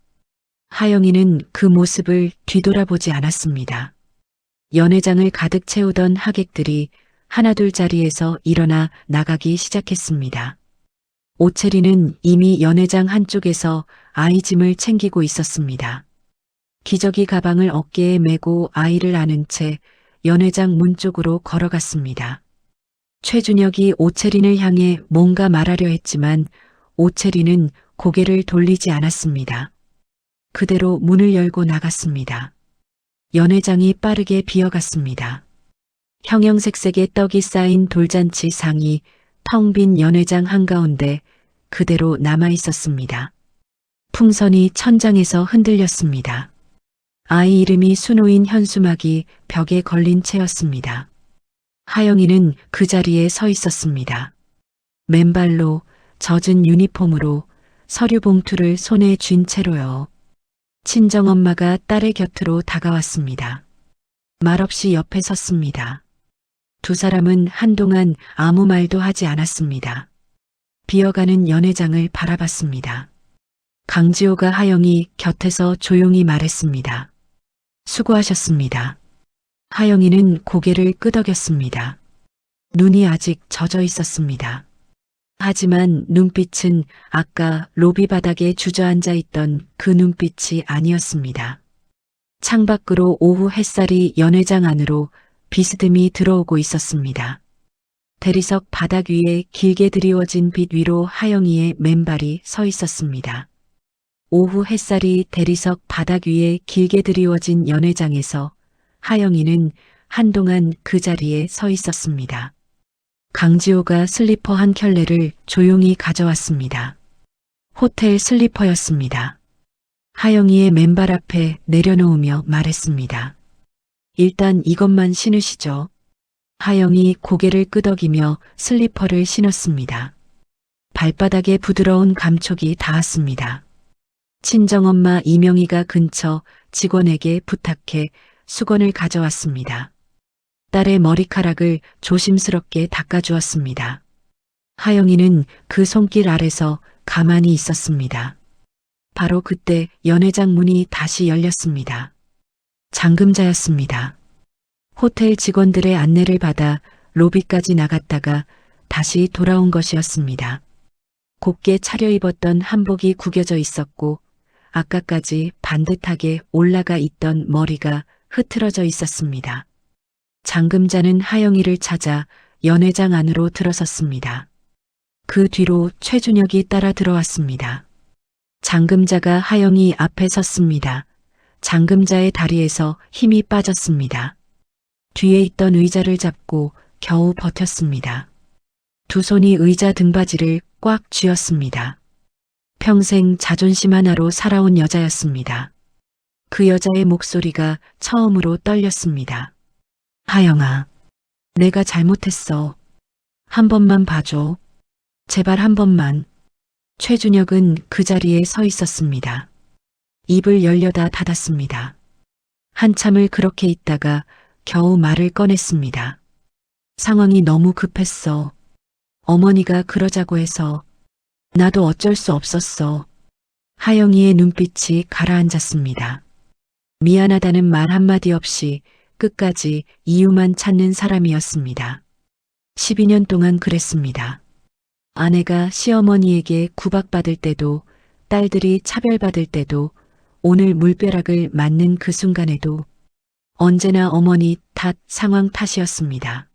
하영이는 그 모습을 뒤돌아보지 않았습니다. 연회장을 가득 채우던 하객들이 하나둘 자리에서 일어나 나가기 시작했습니다. 오채리는 이미 연회장 한쪽에서 아이 짐을 챙기고 있었습니다. 기저귀 가방을 어깨에 메고 아이를 안은 채 연회장 문 쪽으로 걸어갔습니다. 최준혁이 오채린을 향해 뭔가 말하려 했지만 오채린은 고개를 돌리지 않았습니다. 그대로 문을 열고 나갔습니다. 연회장이 빠르게 비어갔습니다. 형형색색의 떡이 쌓인 돌잔치 상이 텅 빈 연회장 한가운데 그대로 남아 있었습니다. 풍선이 천장에서 흔들렸습니다. 아이 이름이 수놓인 현수막이 벽에 걸린 채였습니다. 하영이는 그 자리에 서 있었습니다. 맨발로 젖은 유니폼으로 서류 봉투를 손에 쥔 채로요. 친정엄마가 딸의 곁으로 다가왔습니다. 말없이 옆에 섰습니다. 두 사람은 한동안 아무 말도 하지 않았습니다. 비어가는 연회장을 바라봤습니다. 강지호가 하영이 곁에서 조용히 말했습니다. 수고하셨습니다. 하영이는 고개를 끄덕였습니다. 눈이 아직 젖어 있었습니다. 하지만 눈빛은 아까 로비 바닥에 주저앉아 있던 그 눈빛이 아니었습니다. 창밖으로 오후 햇살이 연회장 안으로 비스듬히 들어오고 있었습니다. 대리석 바닥 위에 길게 드리워진 빛 위로 하영이의 맨발이 서 있었습니다. 오후 햇살이 대리석 바닥 위에 길게 드리워진 연회장에서 하영이는 한동안 그 자리에 서 있었습니다. 강지호가 슬리퍼 한 켤레를 조용히 가져왔습니다. 호텔 슬리퍼였습니다. 하영이의 맨발 앞에 내려놓으며 말했습니다. 일단 이것만 신으시죠. 하영이 고개를 끄덕이며 슬리퍼를 신었습니다. 발바닥에 부드러운 감촉이 닿았습니다. 친정엄마 이명희가 근처 직원에게 부탁해 수건을 가져왔습니다. 딸의 머리카락을 조심스럽게 닦아주었습니다. 하영이는 그 손길 아래서 가만히 있었습니다. 바로 그때 연회장 문이 다시 열렸습니다. 장금자였습니다. 호텔 직원들의 안내를 받아 로비까지 나갔다가 다시 돌아온 것이었습니다. 곱게 차려입었던 한복이 구겨져 있었고 아까까지 반듯하게 올라가 있던 머리가 흐트러져 있었습니다. 장금자는 하영이를 찾아 연회장 안으로 들어섰습니다. 그 뒤로 최준혁이 따라 들어왔습니다. 장금자가 하영이 앞에 섰습니다. 장금자의 다리에서 힘이 빠졌습니다. 뒤에 있던 의자를 잡고 겨우 버텼습니다. 두 손이 의자 등받이를 꽉 쥐었습니다. 평생 자존심 하나로 살아온 여자였습니다. 그 여자의 목소리가 처음으로 떨렸습니다. 하영아, 내가 잘못했어. 한 번만 봐줘. 제발 한 번만. 최준혁은 그 자리에 서 있었습니다. 입을 열려다 닫았습니다. 한참을 그렇게 있다가 겨우 말을 꺼냈습니다. 상황이 너무 급했어. 어머니가 그러자고 해서 나도 어쩔 수 없었어. 하영이의 눈빛이 가라앉았습니다. 미안하다는 말 한마디 없이 끝까지 이유만 찾는 사람이었습니다. 12년 동안 그랬습니다. 아내가 시어머니에게 구박받을 때도, 딸들이 차별받을 때도, 오늘 물벼락을 맞는 그 순간에도 언제나 어머니 탓, 상황 탓이었습니다.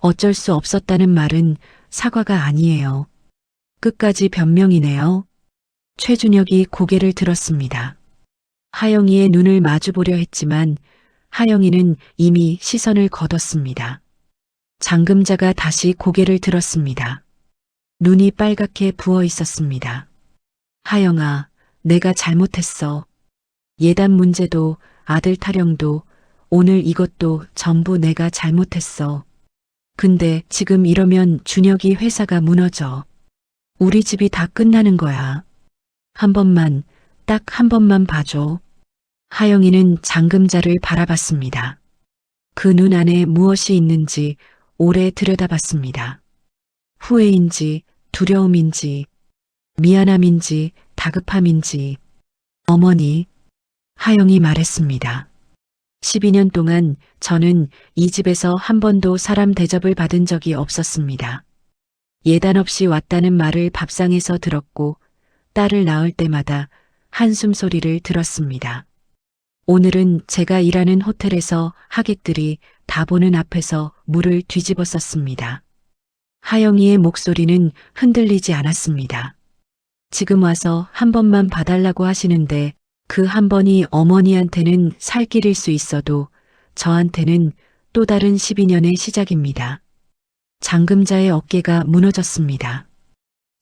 어쩔 수 없었다는 말은 사과가 아니에요. 끝까지 변명이네요. 최준혁이 고개를 들었습니다. 하영이의 눈을 마주보려 했지만 하영이는 이미 시선을 거뒀습니다. 장금자가 다시 고개를 들었습니다. 눈이 빨갛게 부어 있었습니다. 하영아, 내가 잘못했어. 예단 문제도 아들 타령도 오늘 이것도 전부 내가 잘못했어. 근데 지금 이러면 준혁이 회사가 무너져. 우리 집이 다 끝나는 거야. 한 번만, 딱 한 번만 봐줘. 하영이는 장금자를 바라봤습니다. 그 눈 안에 무엇이 있는지 오래 들여다봤습니다. 후회인지, 두려움인지, 미안함인지, 다급함인지. 어머니, 하영이 말했습니다. 12년 동안 저는 이 집에서 한 번도 사람 대접을 받은 적이 없었습니다. 예단 없이 왔다는 말을 밥상에서 들었고 딸을 낳을 때마다 한숨 소리를 들었습니다. 오늘은 제가 일하는 호텔에서 하객들이 다 보는 앞에서 물을 뒤집어 썼습니다. 하영이의 목소리는 흔들리지 않았습니다. 지금 와서 한 번만 봐달라고 하시는데 그 한 번이 어머니한테는 살 길일 수 있어도 저한테는 또 다른 12년의 시작입니다. 장금자의 어깨가 무너졌습니다.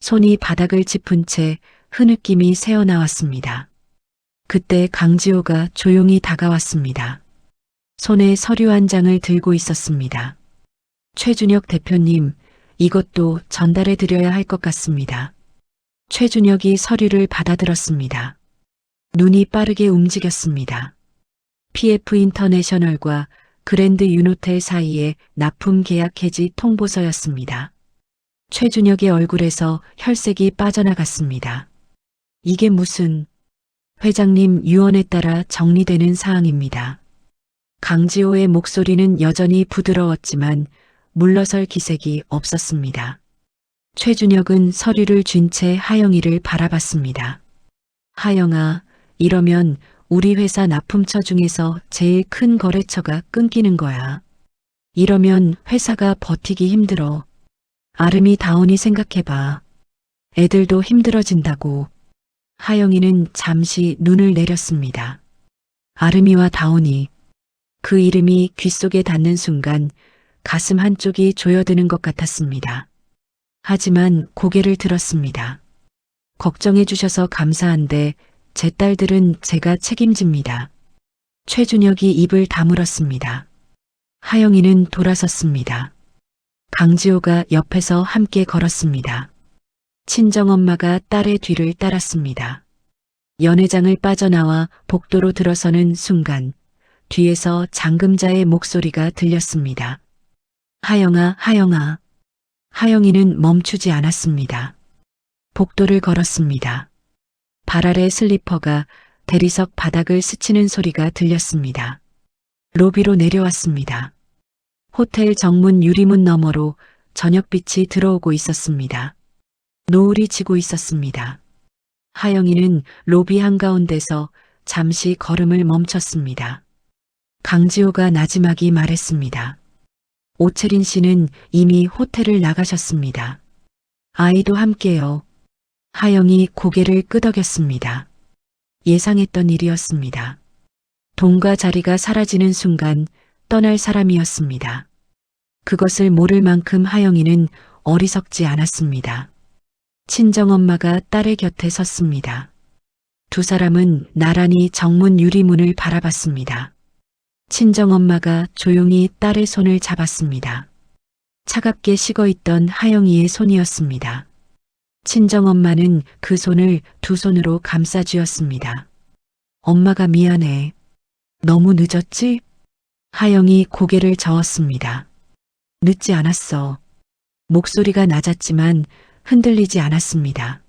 손이 바닥을 짚은 채 흐느낌이 새어나왔습니다. 그때 강지호가 조용히 다가왔습니다. 손에 서류 한 장을 들고 있었습니다. 최준혁 대표님, 이것도 전달해 드려야 할 것 같습니다. 최준혁이 서류를 받아들었습니다. 눈이 빠르게 움직였습니다. PF 인터내셔널과 그랜드 윤호텔 사이의 납품 계약 해지 통보서였습니다. 최준혁의 얼굴에서 혈색이 빠져나갔습니다. 이게 무슨... 회장님 유언에 따라 정리되는 사항입니다. 강지호의 목소리는 여전히 부드러웠지만 물러설 기색이 없었습니다. 최준혁은 서류를 쥔 채 하영이를 바라봤습니다. 하영아, 이러면 우리 회사 납품처 중에서 제일 큰 거래처가 끊기는 거야. 이러면 회사가 버티기 힘들어. 아름이 다온이 생각해봐. 애들도 힘들어진다고. 하영이는 잠시 눈을 내렸습니다. 아름이와 다온이. 그 이름이 귓속에 닿는 순간 가슴 한쪽이 조여드는 것 같았습니다. 하지만 고개를 들었습니다. 걱정해 주셔서 감사한데 제 딸들은 제가 책임집니다. 최준혁이 입을 다물었습니다. 하영이는 돌아섰습니다. 강지호가 옆에서 함께 걸었습니다. 친정엄마가 딸의 뒤를 따랐습니다. 연회장을 빠져나와 복도로 들어서는 순간 뒤에서 장금자의 목소리가 들렸습니다. 하영아, 하영아. 하영이는 멈추지 않았습니다. 복도를 걸었습니다. 발 아래 슬리퍼가 대리석 바닥을 스치는 소리가 들렸습니다. 로비로 내려왔습니다. 호텔 정문 유리문 너머로 저녁빛이 들어오고 있었습니다. 노을이 지고 있었습니다. 하영이는 로비 한가운데서 잠시 걸음을 멈췄습니다. 강지호가 나지막이 말했습니다. 오채린 씨는 이미 호텔을 나가셨습니다. 아이도 함께요. 하영이 고개를 끄덕였습니다. 예상했던 일이었습니다. 돈과 자리가 사라지는 순간 떠날 사람이었습니다. 그것을 모를 만큼 하영이는 어리석지 않았습니다. 친정엄마가 딸의 곁에 섰습니다. 두 사람은 나란히 정문 유리문을 바라봤습니다. 친정엄마가 조용히 딸의 손을 잡았습니다. 차갑게 식어있던 하영이의 손이었습니다. 친정엄마는 그 손을 두 손으로 감싸쥐었습니다. 엄마가 미안해. 너무 늦었지? 하영이 고개를 저었습니다. 늦지 않았어. 목소리가 낮았지만 흔들리지 않았습니다.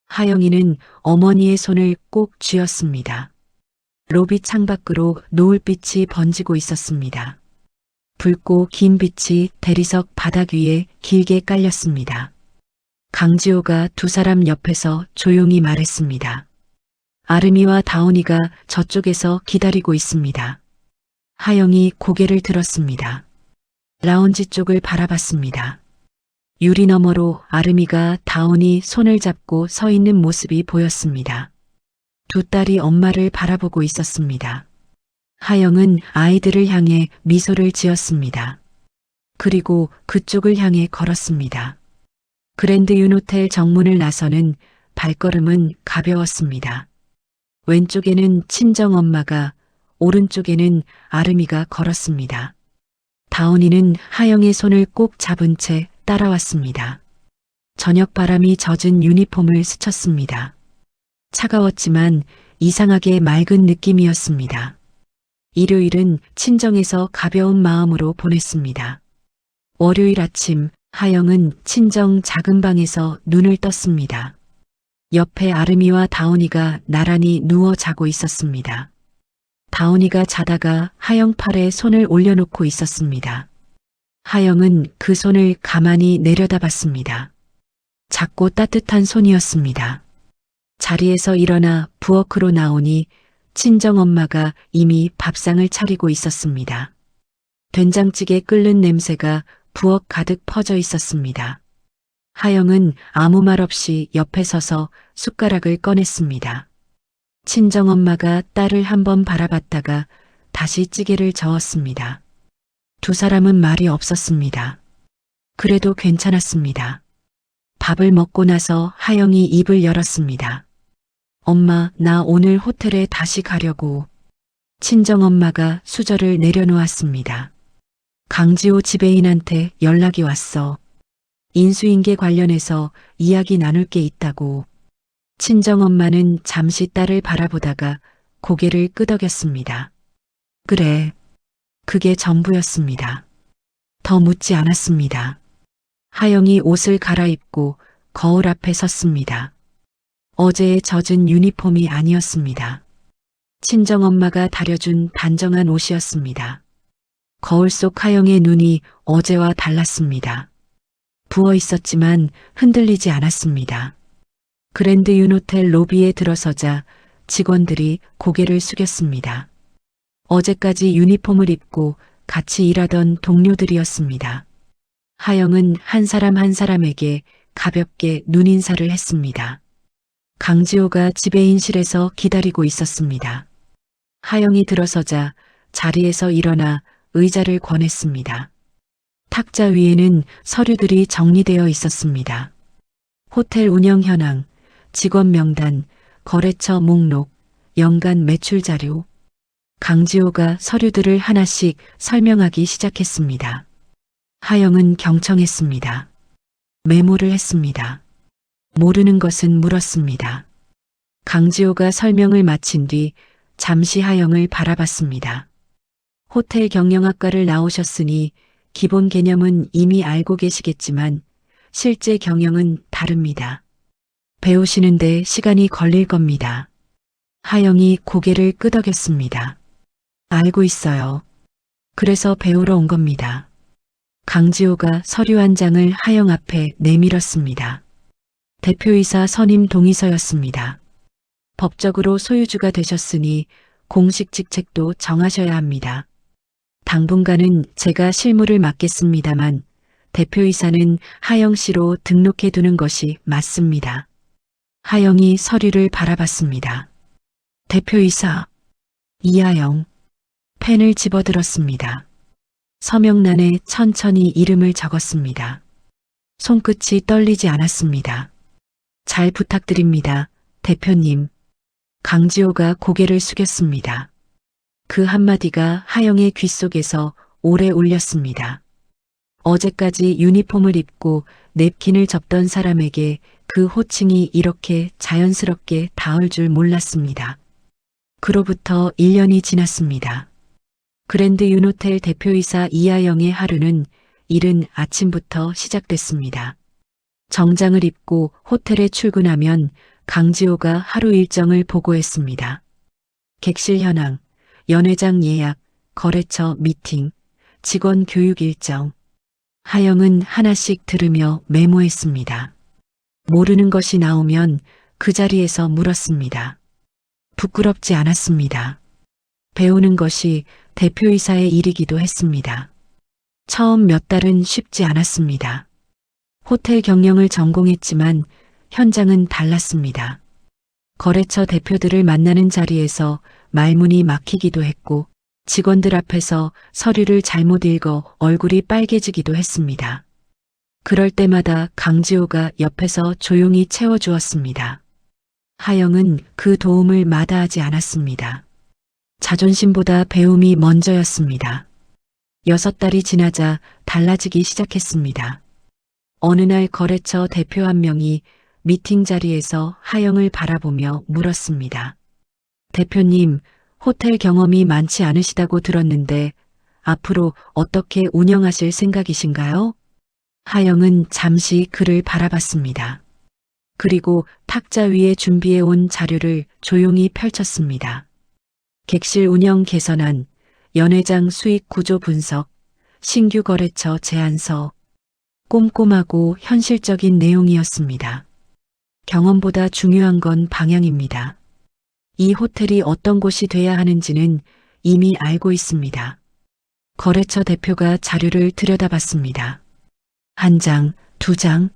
하영이는 어머니의 손을 꼭 쥐었습니다. 로비 창밖으로 노을빛이 번지고 있었습니다. 붉고 긴 빛이 대리석 바닥 위에 길게 깔렸습니다. 강지호가 두 사람 옆에서 조용히 말했습니다. 아름이와 다온이가 저쪽에서 기다리고 있습니다. 하영이 고개를 들었습니다. 라운지 쪽을 바라봤습니다. 유리 너머로 아름이가 다온이 손을 잡고 서 있는 모습이 보였습니다. 두 딸이 엄마를 바라보고 있었습니다. 하영은 아이들을 향해 미소를 지었습니다. 그리고 그쪽을 향해 걸었습니다. 그랜드 윤호텔 정문을 나서는 발걸음은 가벼웠습니다. 왼쪽에는 친정엄마가, 오른쪽에는 아름이가 걸었습니다. 다온이는 하영의 손을 꼭 잡은 채 따라왔습니다. 저녁 바람이 젖은 유니폼을 스쳤습니다. 차가웠지만 이상하게 맑은 느낌이었습니다. 일요일은 친정에서 가벼운 마음으로 보냈습니다. 월요일 아침 하영은 친정 작은 방에서 눈을 떴습니다. 옆에 아름이와 다온이가 나란히 누워 자고 있었습니다. 다온이가 자다가 하영 팔에 손을 올려놓고 있었습니다. 하영은 그 손을 가만히 내려다봤습니다. 작고 따뜻한 손이었습니다. 자리에서 일어나 부엌으로 나오니 친정엄마가 이미 밥상을 차리고 있었습니다. 된장찌개 끓는 냄새가 부엌 가득 퍼져 있었습니다. 하영은 아무 말 없이 옆에 서서 숟가락을 꺼냈습니다. 친정엄마가 딸을 한번 바라봤다가 다시 찌개를 저었습니다. 두 사람은 말이 없었습니다. 그래도 괜찮았습니다. 밥을 먹고 나서 하영이 입을 열었습니다. 엄마, 나 오늘 호텔에 다시 가려고. 친정엄마가 수저를 내려놓았습니다. 강지호 지배인한테 연락이 왔어. 인수인계 관련해서 이야기 나눌 게 있다고. 친정엄마는 잠시 딸을 바라보다가 고개를 끄덕였습니다. 그래. 그게 전부였습니다. 더 묻지 않았습니다. 하영이 옷을 갈아입고 거울 앞에 섰습니다. 어제의 젖은 유니폼이 아니었습니다. 친정엄마가 다려준 단정한 옷이었습니다. 거울 속 하영의 눈이 어제와 달랐습니다. 부어 있었지만 흔들리지 않았습니다. 그랜드 윤호텔 로비에 들어서자 직원들이 고개를 숙였습니다. 어제까지 유니폼을 입고 같이 일하던 동료들이었습니다. 하영은 한 사람 한 사람에게 가볍게 눈인사를 했습니다. 강지호가 지배인실에서 기다리고 있었습니다. 하영이 들어서자 자리에서 일어나 의자를 권했습니다. 탁자 위에는 서류들이 정리되어 있었습니다. 호텔 운영 현황, 직원 명단, 거래처 목록, 연간 매출 자료. 강지호가 서류들을 하나씩 설명하기 시작했습니다. 하영은 경청했습니다. 메모를 했습니다. 모르는 것은 물었습니다. 강지호가 설명을 마친 뒤 잠시 하영을 바라봤습니다. 호텔 경영학과를 나오셨으니 기본 개념은 이미 알고 계시겠지만 실제 경영은 다릅니다. 배우시는데 시간이 걸릴 겁니다. 하영이 고개를 끄덕였습니다. 알고 있어요. 그래서 배우러 온 겁니다. 강지호가 서류 한 장을 하영 앞에 내밀었습니다. 대표이사 선임 동의서였습니다. 법적으로 소유주가 되셨으니 공식 직책도 정하셔야 합니다. 당분간은 제가 실무를 맡겠습니다만 대표이사는 하영 씨로 등록해 두는 것이 맞습니다. 하영이 서류를 바라봤습니다. 대표이사 이하영. 펜을 집어들었습니다. 서명란에 천천히 이름을 적었습니다. 손끝이 떨리지 않았습니다. 잘 부탁드립니다, 대표님. 강지호가 고개를 숙였습니다. 그 한마디가 하영의 귓속에서 오래 울렸습니다. 어제까지 유니폼을 입고 냅킨을 접던 사람에게 그 호칭이 이렇게 자연스럽게 닿을 줄 몰랐습니다. 그로부터 1년이 지났습니다. 그랜드 윤호텔 대표이사 이하영의 하루는 이른 아침부터 시작됐습니다. 정장을 입고 호텔에 출근하면 강지호가 하루 일정을 보고했습니다. 객실 현황, 연회장 예약, 거래처 미팅, 직원 교육 일정. 하영은 하나씩 들으며 메모했습니다. 모르는 것이 나오면 그 자리에서 물었습니다. 부끄럽지 않았습니다. 배우는 것이 대표이사의 일이기도 했습니다. 처음 몇 달은 쉽지 않았습니다. 호텔 경영을 전공했지만 현장은 달랐습니다. 거래처 대표들을 만나는 자리에서 말문이 막히기도 했고 직원들 앞에서 서류를 잘못 읽어 얼굴이 빨개지기도 했습니다. 그럴 때마다 강지호가 옆에서 조용히 채워주었습니다. 하영은 그 도움을 마다하지 않았습니다. 자존심보다 배움이 먼저였습니다. 6달이 지나자 달라지기 시작했습니다. 어느 날 거래처 대표 한 명이 미팅 자리에서 하영을 바라보며 물었습니다. 대표님, 호텔 경험이 많지 않으시다고 들었는데 앞으로 어떻게 운영하실 생각이신가요? 하영은 잠시 그를 바라봤습니다. 그리고 탁자 위에 준비해 온 자료를 조용히 펼쳤습니다. 객실 운영 개선안, 연회장 수익 구조 분석, 신규 거래처 제안서, 꼼꼼하고 현실적인 내용이었습니다. 경험보다 중요한 건 방향입니다. 이 호텔이 어떤 곳이 돼야 하는지는 이미 알고 있습니다. 거래처 대표가 자료를 들여다봤습니다. 1장, 2장,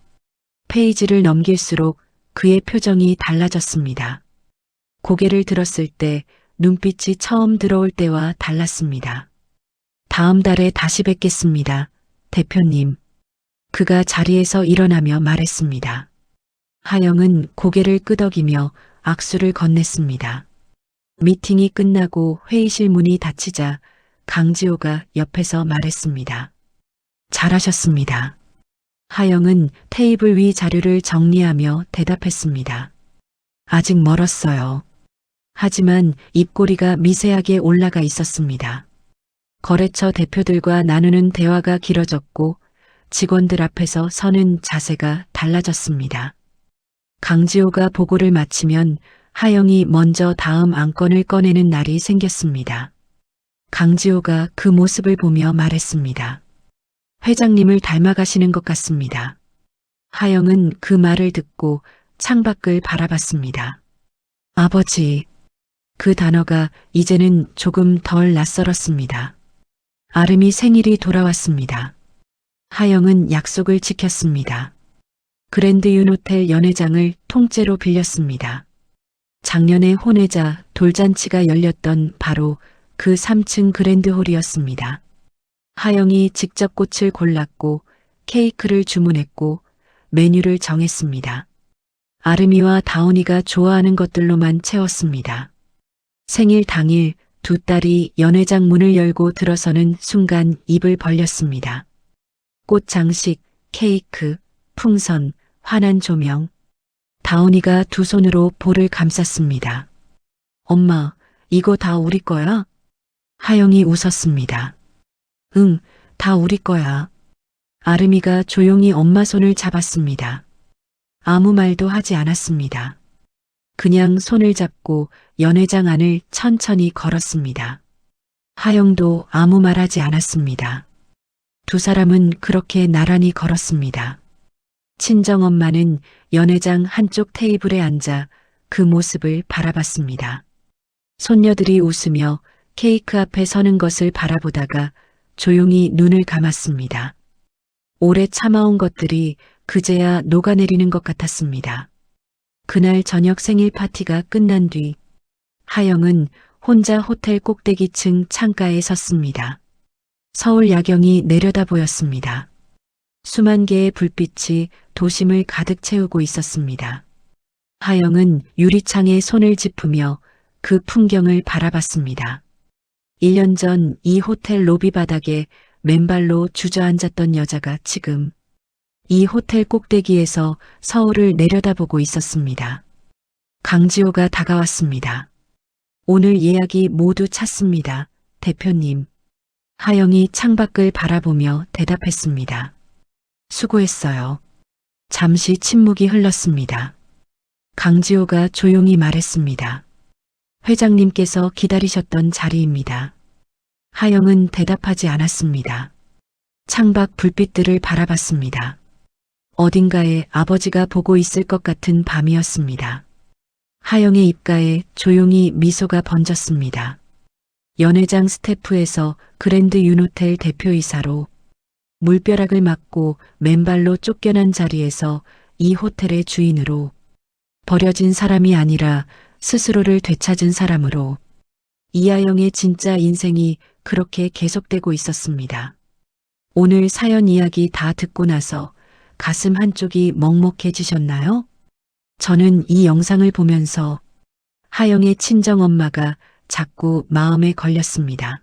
페이지를 넘길수록 그의 표정이 달라졌습니다. 고개를 들었을 때 눈빛이 처음 들어올 때와 달랐습니다. 다음 달에 다시 뵙겠습니다. 대표님. 그가 자리에서 일어나며 말했습니다. 하영은 고개를 끄덕이며 악수를 건넸습니다. 미팅이 끝나고 회의실 문이 닫히자 강지호가 옆에서 말했습니다. 잘하셨습니다. 하영은 테이블 위 자료를 정리하며 대답했습니다. 아직 멀었어요. 하지만 입꼬리가 미세하게 올라가 있었습니다. 거래처 대표들과 나누는 대화가 길어졌고 직원들 앞에서 서는 자세가 달라졌습니다. 강지호가 보고를 마치면 하영이 먼저 다음 안건을 꺼내는 날이 생겼습니다. 강지호가 그 모습을 보며 말했습니다. 회장님을 닮아가시는 것 같습니다. 하영은 그 말을 듣고 창밖을 바라봤습니다. 아버지. 그 단어가 이제는 조금 덜 낯설었습니다. 아름이 생일이 돌아왔습니다. 하영은 약속을 지켰습니다. 그랜드 윤호텔 연회장을 통째로 빌렸습니다. 작년에 혼외자 돌잔치가 열렸던 바로 그 3층 그랜드홀이었습니다. 하영이 직접 꽃을 골랐고 케이크를 주문했고 메뉴를 정했습니다. 아름이와 다온이가 좋아하는 것들로만 채웠습니다. 생일 당일 2딸이 연회장 문을 열고 들어서는 순간 입을 벌렸습니다. 꽃 장식, 케이크, 풍선, 환한 조명. 다온이가 두 손으로 볼을 감쌌습니다. 엄마, 이거 다 우리 거야? 하영이 웃었습니다. 응, 다 우리 거야. 아름이가 조용히 엄마 손을 잡았습니다. 아무 말도 하지 않았습니다. 그냥 손을 잡고 연회장 안을 천천히 걸었습니다. 하영도 아무 말하지 않았습니다. 두 사람은 그렇게 나란히 걸었습니다. 친정엄마는 연회장 한쪽 테이블에 앉아 그 모습을 바라봤습니다. 손녀들이 웃으며 케이크 앞에 서는 것을 바라보다가 조용히 눈을 감았습니다. 오래 참아온 것들이 그제야 녹아내리는 것 같았습니다. 그날 저녁 생일 파티가 끝난 뒤 하영은 혼자 호텔 꼭대기층 창가에 섰습니다. 서울 야경이 내려다 보였습니다. 수만 개의 불빛이 도심을 가득 채우고 있었습니다. 하영은 유리창에 손을 짚으며 그 풍경을 바라봤습니다. 1년 전 이 호텔 로비 바닥에 맨발로 주저앉았던 여자가 지금 이 호텔 꼭대기에서 서울을 내려다보고 있었습니다. 강지호가 다가왔습니다. 오늘 예약이 모두 찼습니다. 대표님. 하영이 창밖을 바라보며 대답했습니다. 수고했어요. 잠시 침묵이 흘렀습니다. 강지호가 조용히 말했습니다. 회장님께서 기다리셨던 자리입니다. 하영은 대답하지 않았습니다. 창밖 불빛들을 바라봤습니다. 어딘가에 아버지가 보고 있을 것 같은 밤이었습니다. 하영의 입가에 조용히 미소가 번졌습니다. 연회장 스태프에서 그랜드 윤호텔 대표이사로 물벼락을 맞고 맨발로 쫓겨난 자리에서 이 호텔의 주인으로, 버려진 사람이 아니라 스스로를 되찾은 사람으로, 이하영의 진짜 인생이 그렇게 계속되고 있었습니다. 오늘 사연 이야기 다 듣고 나서 가슴 한쪽이 먹먹해지셨나요? 저는 이 영상을 보면서 하영의 친정엄마가 자꾸 마음에 걸렸습니다.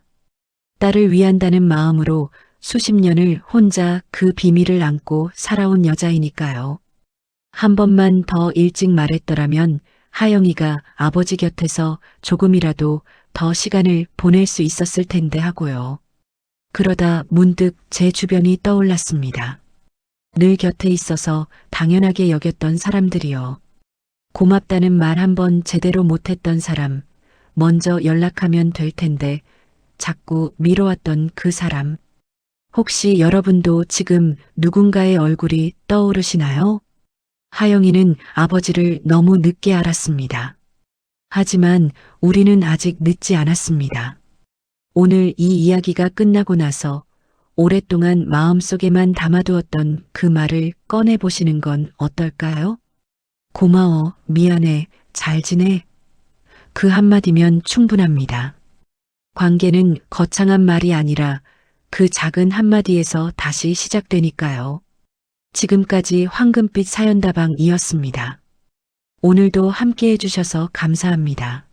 딸을 위한다는 마음으로 수십 년을 혼자 그 비밀을 안고 살아온 여자이니까요. 한 번만 더 일찍 말했더라면 하영이가 아버지 곁에서 조금이라도 더 시간을 보낼 수 있었을 텐데 하고요. 그러다 문득 제 주변이 떠올랐습니다. 늘 곁에 있어서 당연하게 여겼던 사람들이요. 고맙다는 말 한 번 제대로 못했던 사람, 먼저 연락하면 될 텐데 자꾸 미뤄왔던 그 사람. 혹시 여러분도 지금 누군가의 얼굴이 떠오르시나요? 하영이는 아버지를 너무 늦게 알았습니다. 하지만 우리는 아직 늦지 않았습니다. 오늘 이 이야기가 끝나고 나서 오랫동안 마음속에만 담아두었던 그 말을 꺼내보시는 건 어떨까요? 고마워, 미안해, 잘 지내. 그 한마디면 충분합니다. 관계는 거창한 말이 아니라 그 작은 한마디에서 다시 시작되니까요. 지금까지 황금빛 사연다방이었습니다. 오늘도 함께 해주셔서 감사합니다.